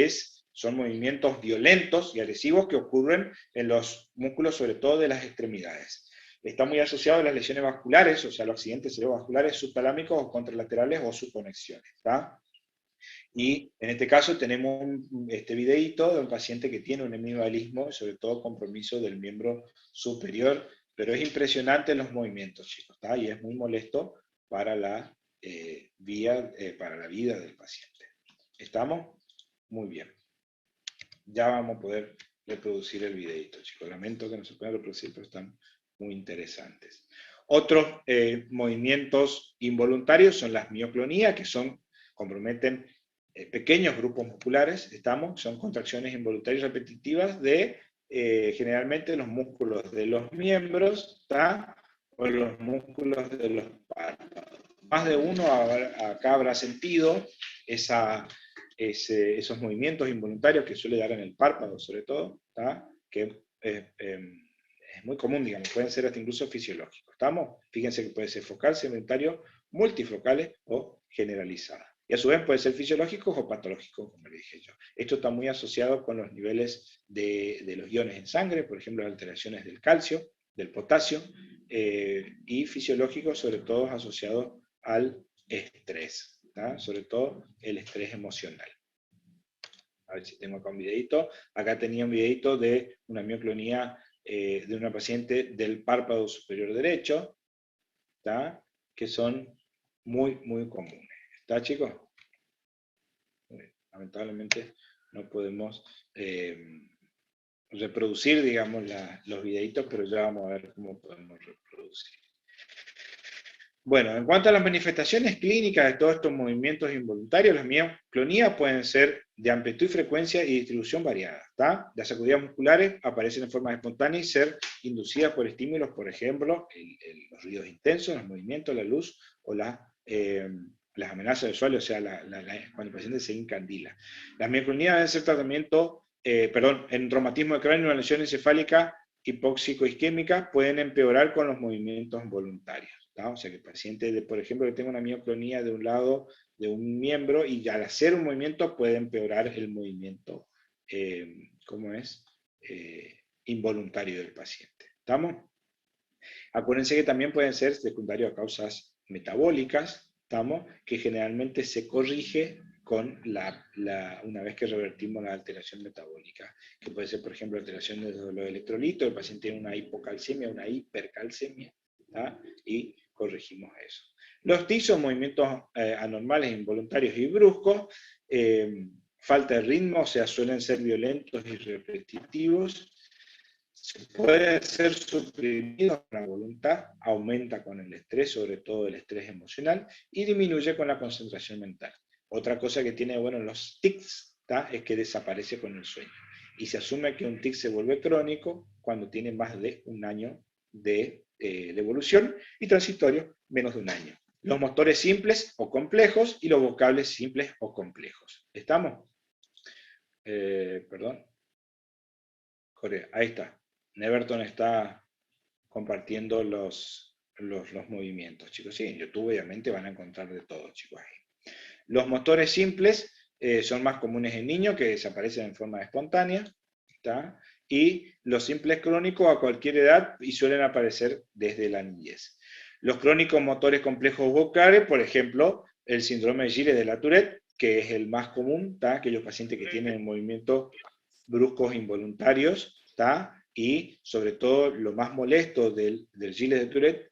Speaker 1: son movimientos violentos y agresivos que ocurren en los músculos, sobre todo de las extremidades. Está muy asociado a las lesiones vasculares, o sea, los accidentes cerebrovasculares subtalámicos o contralaterales o subconexiones. ¿Tá? Y en este caso tenemos este videíto de un paciente que tiene un hemivalismo, sobre todo compromiso del miembro superior, pero es impresionante los movimientos, chicos, ¿tá? Y es muy molesto para la para la vida del paciente. ¿Estamos? Muy bien. Ya vamos a poder reproducir el videito, chicos. Lamento que no se puedan reproducir, pero están muy interesantes. Otros movimientos involuntarios son las mioclonías, que comprometen pequeños grupos musculares, son contracciones involuntarias repetitivas de generalmente los músculos de los miembros, ¿tá? O los músculos de los párpados. Más de uno acá habrá sentido esos movimientos involuntarios que suele dar en el párpado, sobre todo, ¿tá? Que es muy común, digamos, pueden ser hasta incluso fisiológicos. ¿Estamos? Fíjense que puede ser focal, segmentario, multifocales o generalizada. Y a su vez puede ser fisiológicos o patológicos, como le dije yo. Esto está muy asociado con los niveles de los iones en sangre, por ejemplo, alteraciones del calcio, del potasio, y fisiológicos, sobre todo asociados al estrés, ¿tá? Sobre todo el estrés emocional. A ver si tengo acá un videito. Acá tenía un videito de una mioclonía de una paciente del párpado superior derecho, ¿tá? Que son muy, muy comunes. ¿Está, chicos? Lamentablemente no podemos reproducir, digamos, los videitos, pero ya vamos a ver cómo podemos reproducir. Bueno, en cuanto a las manifestaciones clínicas de todos estos movimientos involuntarios, las mioclonías pueden ser de amplitud, frecuencia y distribución variada, ¿tá? Las sacudidas musculares aparecen en forma espontánea y ser inducidas por estímulos, por ejemplo, los ruidos intensos, los movimientos, la luz o las amenazas visuales, o sea, cuando el paciente se encandila. Las mioclonías deben ser tratamiento, en traumatismo de cráneo, una lesión encefálica hipóxico-isquémica, pueden empeorar con los movimientos voluntarios. ¿tá? O sea, que el paciente, por ejemplo, que tenga una mioclonía de un lado de un miembro y al hacer un movimiento puede empeorar el movimiento, involuntario del paciente. ¿Estamos? Acuérdense que también pueden ser secundarios a causas metabólicas, ¿estamos? Que generalmente se corrige con una vez que revertimos la alteración metabólica, que puede ser, por ejemplo, alteración de los electrolitos, el paciente tiene una hipocalcemia, una hipercalcemia, ¿tá? Y corregimos eso. Los TIC son movimientos anormales, involuntarios y bruscos, falta de ritmo, o sea, suelen ser violentos y repetitivos, se puede ser suprimido con la voluntad, aumenta con el estrés, sobre todo el estrés emocional, y disminuye con la concentración mental. Otra cosa que tiene bueno los tics, ¿tá? Es que desaparece con el sueño. Y se asume que un tic se vuelve crónico cuando tiene más de un año de evolución y transitorio menos de un año. Los motores simples o complejos y los vocables simples o complejos. ¿Estamos? Perdón. Corea, ahí está. Neverton está compartiendo los movimientos, chicos. Sí, en YouTube obviamente van a encontrar de todo, chicos, ahí. Los motores simples son más comunes en niños, que desaparecen en forma espontánea, ¿tá? Y los simples crónicos a cualquier edad y suelen aparecer desde la niñez. Los crónicos motores complejos vocales, por ejemplo, el síndrome de Gilles de la Tourette, que es el más común, ¿tá? Aquellos pacientes que tienen movimientos bruscos involuntarios, ¿tá? Y sobre todo lo más molesto del Gilles de Tourette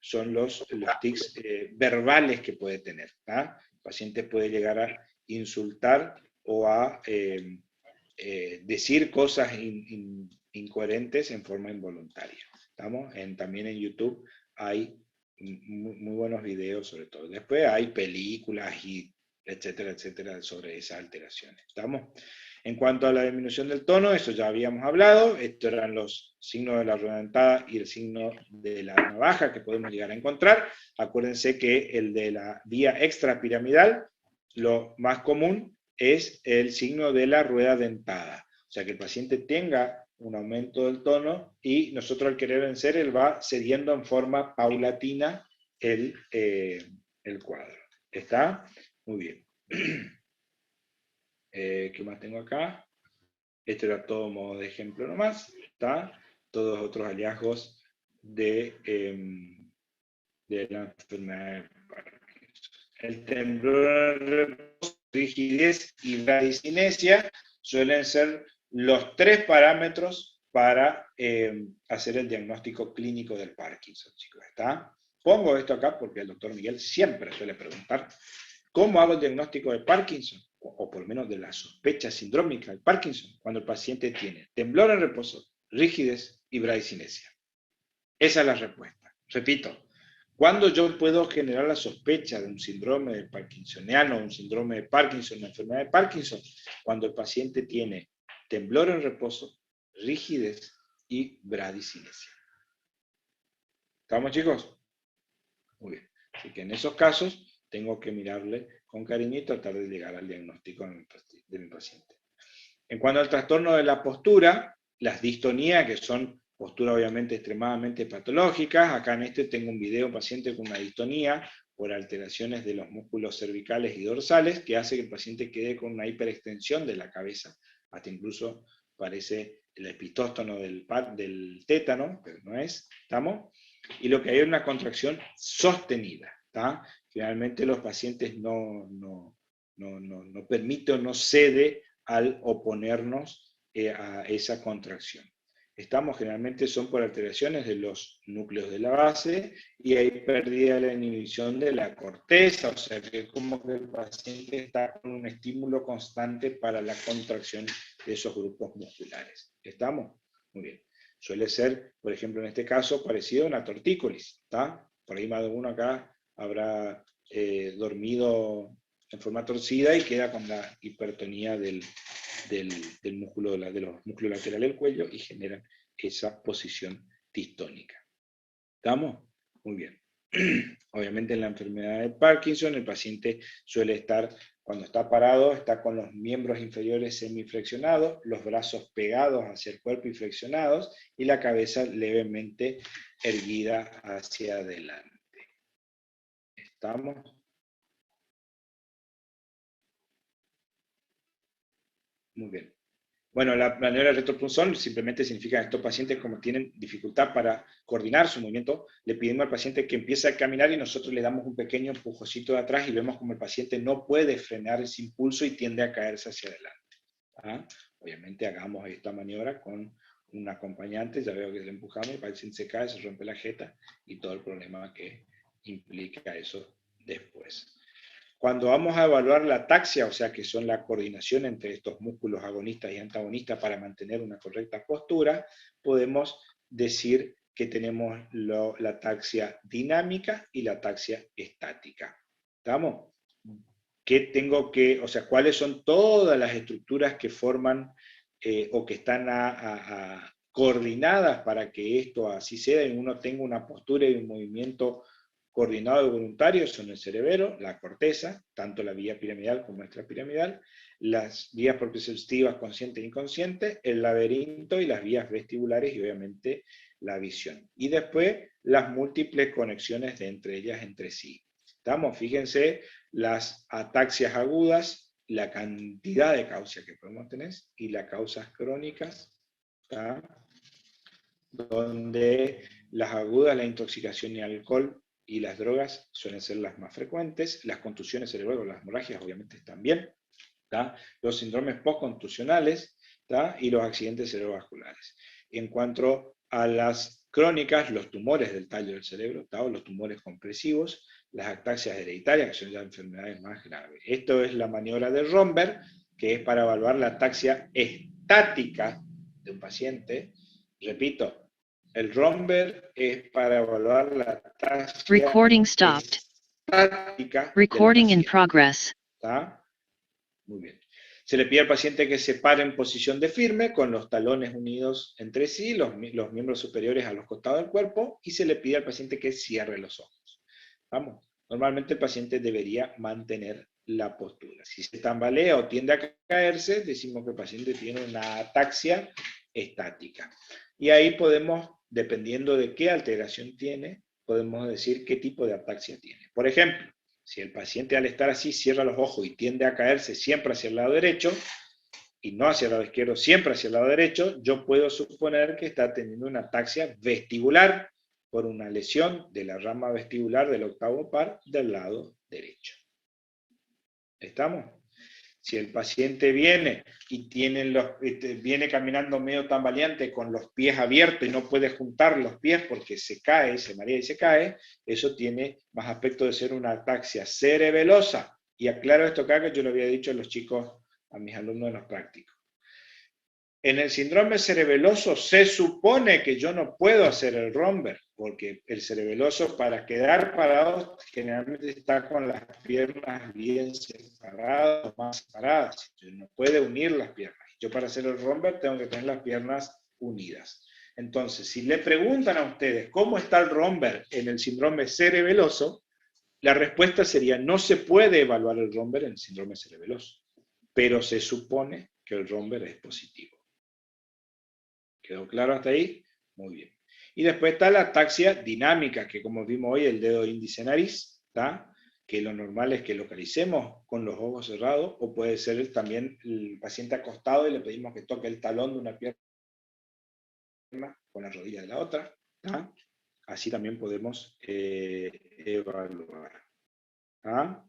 Speaker 1: son los tics verbales que puede tener, ¿tá? El paciente puede llegar a insultar o a decir cosas incoherentes en forma involuntaria. ¿Estamos? También en YouTube hay muy buenos videos sobre todo. Después hay películas y etcétera, etcétera, sobre esas alteraciones. ¿Estamos? En cuanto a la disminución del tono, eso ya habíamos hablado. Estos eran los signos de la rueda dentada y el signo de la navaja que podemos llegar a encontrar. Acuérdense que el de la vía extrapiramidal, lo más común es el signo de la rueda dentada. O sea, que el paciente tenga un aumento del tono y nosotros al querer vencer, él va cediendo en forma paulatina el cuadro. ¿Está? Muy bien. ¿Qué más tengo acá? Este era todo modo de ejemplo nomás. ¿Está? Todos otros hallazgos de la enfermedad de Parkinson. El temblor, rigidez y bradicinesia suelen ser los 3 parámetros para hacer el diagnóstico clínico del Parkinson, chicos. ¿Está? Pongo esto acá porque el doctor Miguel siempre suele preguntar ¿cómo hago el diagnóstico de Parkinson? O por lo menos de la sospecha sindrómica del Parkinson, cuando el paciente tiene temblor en reposo, rigidez y bradicinesia. Esa es la respuesta. Repito, ¿cuándo yo puedo generar la sospecha de un síndrome de parkinsoniano, un síndrome de Parkinson, una enfermedad de Parkinson? Cuando el paciente tiene temblor en reposo, rigidez y bradicinesia. ¿Estamos, chicos? Muy bien. Así que en esos casos tengo que mirarle con cariño y tratar de llegar al diagnóstico de mi paciente. En cuanto al trastorno de la postura, las distonías, que son posturas obviamente extremadamente patológicas, acá en este tengo un video, un paciente con una distonía por alteraciones de los músculos cervicales y dorsales, que hace que el paciente quede con una hiperextensión de la cabeza, hasta incluso parece el epitóstono del tétano, pero no es, ¿estamos? Y lo que hay es una contracción sostenida, ¿está? Generalmente los pacientes no permite o no cede al oponernos a esa contracción. Generalmente son por alteraciones de los núcleos de la base y hay pérdida de la inhibición de la corteza, o sea que es como que el paciente está con un estímulo constante para la contracción de esos grupos musculares. ¿Estamos? Muy bien. Suele ser, por ejemplo, en este caso, parecido a una tortícolis, ¿está? Por ahí más de uno acá habrá dormido en forma torcida y queda con la hipertonía del músculo, de los músculos laterales del cuello y generan esa posición distónica. ¿Estamos? Muy bien. Obviamente en la enfermedad de Parkinson el paciente suele estar, cuando está parado, está con los miembros inferiores semiflexionados, los brazos pegados hacia el cuerpo y flexionados, y la cabeza levemente erguida hacia adelante. ¿Estamos? Muy bien. Bueno, la maniobra de retropunzón simplemente significa que estos pacientes, como tienen dificultad para coordinar su movimiento, le pedimos al paciente que empiece a caminar y nosotros le damos un pequeño empujocito de atrás y vemos como el paciente no puede frenar ese impulso y tiende a caerse hacia adelante. ¿Ah? Obviamente hagamos esta maniobra con un acompañante, ya veo que le empujamos, el paciente se cae, se rompe la jeta y todo el problema que implica eso después. Cuando vamos a evaluar la ataxia, o sea que son la coordinación entre estos músculos agonistas y antagonistas para mantener una correcta postura, podemos decir que tenemos la ataxia dinámica y la ataxia estática. ¿Estamos? ¿Cuáles son todas las estructuras que forman o que están coordinadas para que esto así sea y uno tenga una postura y un movimiento coordinado y voluntario? Son el cerebelo, la corteza, tanto la vía piramidal como extrapiramidal, las vías propioceptivas conscientes e inconscientes, el laberinto y las vías vestibulares y obviamente la visión. Y después las múltiples conexiones de entre ellas entre sí. ¿Estamos? Fíjense las ataxias agudas, la cantidad de causas que podemos tener y las causas crónicas, ¿tá? Donde las agudas, la intoxicación y alcohol y las drogas suelen ser las más frecuentes, las contusiones cerebrales, las hemorragias obviamente también, ¿tá? Los síndromes postcontusionales, ¿tá? Y los accidentes cerebrovasculares. En cuanto a las crónicas, los tumores del tallo del cerebro, ¿tá? O los tumores compresivos, las ataxias hereditarias, que son ya enfermedades más graves. Esto es la maniobra de Romberg, que es para evaluar la ataxia estática de un paciente. Repito, el Romberg es para evaluar la ataxia
Speaker 2: Recording stopped.
Speaker 1: estática.
Speaker 2: Recording in progress.
Speaker 1: ¿Está? Muy bien. Se le pide al paciente que se pare en posición de firme, con los talones unidos entre sí, los miembros superiores a los costados del cuerpo, y se le pide al paciente que cierre los ojos. Vamos. Normalmente el paciente debería mantener la postura. Si se tambalea o tiende a caerse, decimos que el paciente tiene una ataxia estática. Y ahí podemos, dependiendo de qué alteración tiene, podemos decir qué tipo de ataxia tiene. Por ejemplo, si el paciente al estar así cierra los ojos y tiende a caerse siempre hacia el lado derecho, y no hacia el lado izquierdo, siempre hacia el lado derecho, yo puedo suponer que está teniendo una ataxia vestibular por una lesión de la rama vestibular del octavo par del lado derecho. ¿Estamos? Si el paciente viene y viene caminando medio tambaleante con los pies abiertos y no puede juntar los pies porque se cae, se marea y se cae, eso tiene más aspecto de ser una ataxia cerebelosa. Y aclaro esto acá que yo lo había dicho a los chicos, a mis alumnos en los prácticos. En el síndrome cerebeloso se supone que yo no puedo hacer el Romberg, porque el cerebeloso para quedar parado generalmente está con las piernas bien separadas, más separadas. No puede unir las piernas. Yo para hacer el Romberg tengo que tener las piernas unidas. Entonces, si le preguntan a ustedes cómo está el Romberg en el síndrome cerebeloso, la respuesta sería no se puede evaluar el Romberg en el síndrome cerebeloso, pero se supone que el Romberg es positivo. ¿Quedó claro hasta ahí? Muy bien. Y después está la ataxia dinámica, que como vimos hoy, el dedo índice nariz, ¿está? que lo normal es que localicemos con los ojos cerrados, o puede ser también el paciente acostado y le pedimos que toque el talón de una pierna con la rodilla de la otra. ¿Tá? Así también podemos evaluar. ¿Tá?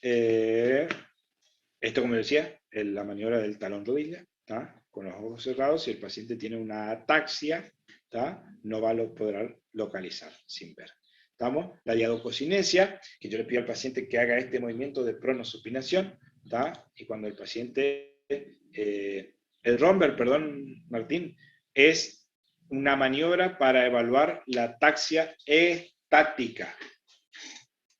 Speaker 1: Esto, como decía, es la maniobra del talón rodilla, ¿tá? Con los ojos cerrados. Si el paciente tiene una ataxia, ¿tá? No va a poder localizar sin ver. ¿Estamos? La diadococinesia, que yo le pido al paciente que haga este movimiento de pronosupinación, ¿tá? Y cuando el paciente, el romber, perdón, Martín, es una maniobra para evaluar la ataxia estática.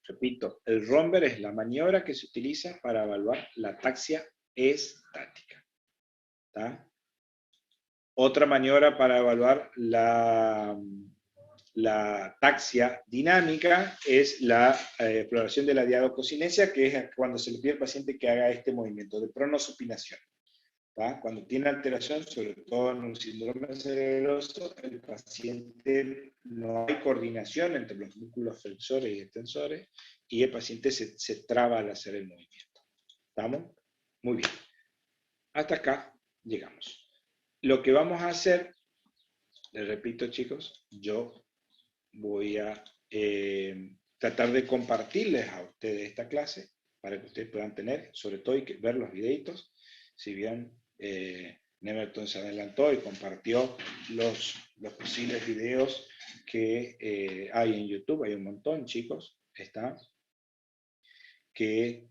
Speaker 1: Repito, el romber es la maniobra que se utiliza para evaluar la ataxia estática. ¿Tá? Otra maniobra para evaluar la ataxia dinámica es la exploración de la diadococinesia, que es cuando se le pide al paciente que haga este movimiento de pronosupinación. ¿Tá? Cuando tiene alteración, sobre todo en un síndrome cerebroso, el paciente no hay coordinación entre los músculos flexores y extensores y el paciente se traba al hacer el movimiento. ¿Estamos? Muy bien. Hasta acá llegamos. Lo que vamos a hacer, les repito chicos, yo voy a tratar de compartirles a ustedes esta clase para que ustedes puedan tener, sobre todo, y ver los videitos. Si bien Neverton se adelantó y compartió los posibles videos que hay en YouTube, hay un montón, chicos, está, que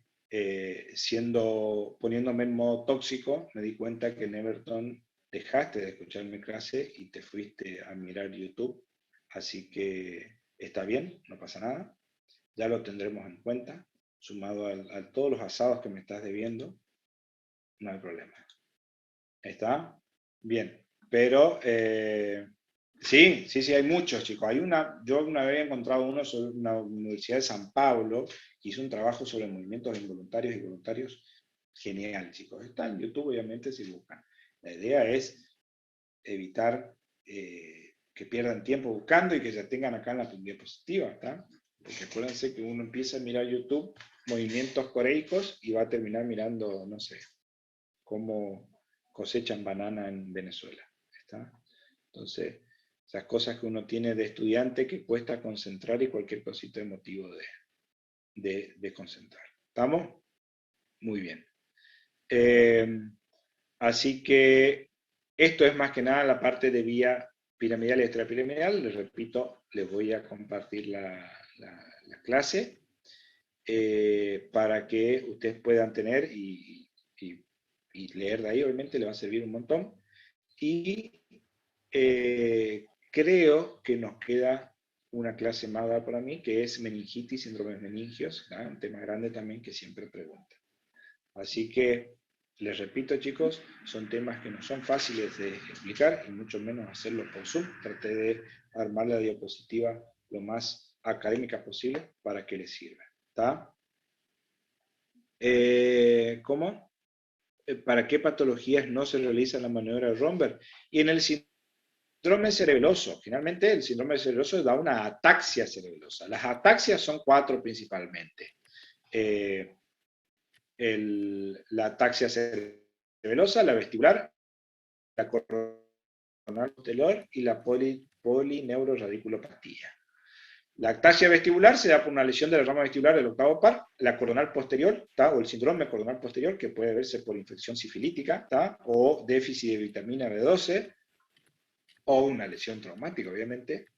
Speaker 1: poniéndome en modo tóxico, me di cuenta que Neverton dejaste de escuchar mi clase y te fuiste a mirar YouTube, así que está bien, no pasa nada, ya lo tendremos en cuenta, sumado a todos los asados que me estás debiendo, no hay problema. ¿Está? Bien. Pero sí, hay muchos, chicos. Yo una vez he encontrado uno sobre una Universidad de San Pablo, que hizo un trabajo sobre movimientos involuntarios y voluntarios genial, chicos. Está en YouTube, obviamente, si buscan. La idea es evitar que pierdan tiempo buscando y que ya tengan acá en la diapositiva, ¿está? Porque acuérdense que uno empieza a mirar YouTube, movimientos coreicos, y va a terminar mirando, no sé, cómo cosechan banana en Venezuela. ¿Está? Entonces, esas cosas que uno tiene de estudiante que cuesta concentrar y cualquier cosita es motivo de concentrar. ¿Estamos? Muy bien. Así que esto es más que nada la parte de vía piramidal y extrapiramidal. Les repito, les voy a compartir la clase para que ustedes puedan tener y leer de ahí, obviamente, le va a servir un montón. Y creo que nos queda una clase más para mí, que es meningitis, síndromes meningios, ¿no? Un tema grande también que siempre preguntan. Así que, les repito, chicos, son temas que no son fáciles de explicar, y mucho menos hacerlo por Zoom. Traté de armar la diapositiva lo más académica posible para que les sirva. ¿Está? ¿Cómo? ¿Para qué patologías no se realiza la maniobra de Romberg? Y en el síndrome cerebeloso, finalmente el síndrome cerebeloso da una ataxia cerebelosa. Las ataxias son 4 principalmente. La ataxia cerebelosa, la vestibular, la coronal posterior y la polineuroradiculopatía. La ataxia vestibular se da por una lesión de la rama vestibular del octavo par, la coronal posterior, ¿tá? O el síndrome coronal posterior, que puede verse por infección sifilítica, ¿tá? O déficit de vitamina B12, o una lesión traumática, obviamente.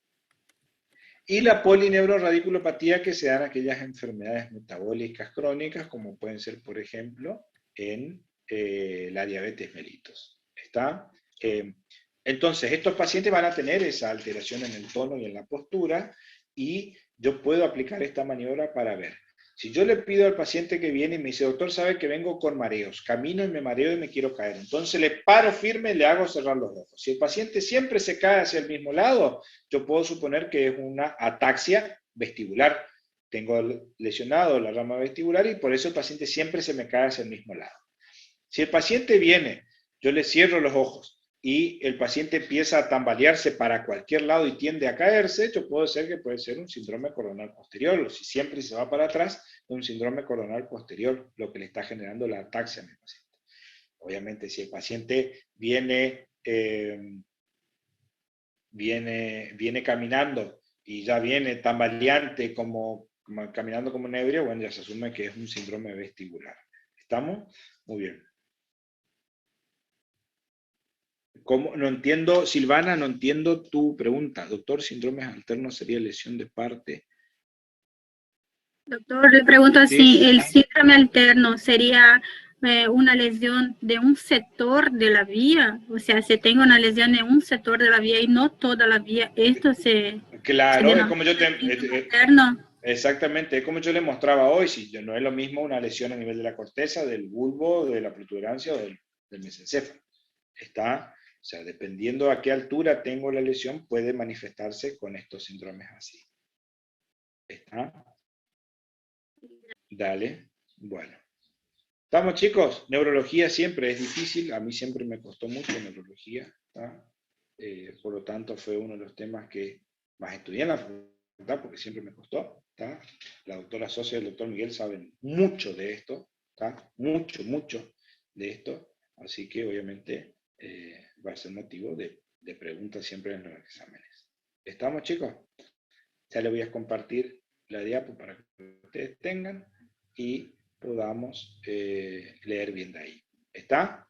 Speaker 1: Y la polineuroradiculopatía, que se dan aquellas enfermedades metabólicas crónicas, como pueden ser, por ejemplo, en la diabetes mellitus. ¿Está? Entonces, estos pacientes van a tener esa alteración en el tono y en la postura, y yo puedo aplicar esta maniobra para ver. Si yo le pido al paciente que viene y me dice, doctor, sabe que vengo con mareos, camino y me mareo y me quiero caer, entonces le paro firme y le hago cerrar los ojos. Si el paciente siempre se cae hacia el mismo lado, yo puedo suponer que es una ataxia vestibular. Tengo lesionado la rama vestibular y por eso el paciente siempre se me cae hacia el mismo lado. Si el paciente viene, yo le cierro los ojos y el paciente empieza a tambalearse para cualquier lado y tiende a caerse, yo puedo ser que puede ser un síndrome coronal posterior, o si siempre se va para atrás, es un síndrome coronal posterior, lo que le está generando la ataxia a mi paciente. Obviamente, si el paciente viene caminando y ya viene tambaleante como caminando como un ebrio, bueno, ya se asume que es un síndrome vestibular. ¿Estamos? Muy bien. ¿Cómo? No entiendo, Silvana, no entiendo tu pregunta. Doctor, síndromes alternos sería lesión de parte.
Speaker 3: Doctor, le pregunto
Speaker 1: Sí.
Speaker 3: si el síndrome alterno sería una lesión de un sector de la vía, o sea, si tengo una lesión de un sector de la vía y no toda la vía, esto se
Speaker 1: Claro, es como yo
Speaker 3: síndrome alterno.
Speaker 1: exactamente, es como yo le mostraba hoy, si no es lo mismo una lesión a nivel de la corteza, del bulbo, de la protuberancia o del mesencéfalo. Está, o sea, dependiendo a qué altura tengo la lesión, puede manifestarse con estos síndromes así. ¿Está? Dale. Bueno. ¿Estamos, chicos? Neurología siempre es difícil, a mí siempre me costó mucho neurología, por lo tanto fue uno de los temas que más estudié en la facultad porque siempre me costó. ¿Tá? La doctora Socia y el doctor Miguel saben mucho de esto, ¿tá? Mucho, mucho de esto, así que obviamente va a ser motivo de preguntas siempre en los exámenes. ¿Estamos, chicos? Ya les voy a compartir la diapo para que ustedes tengan y podamos leer bien de ahí. ¿Está?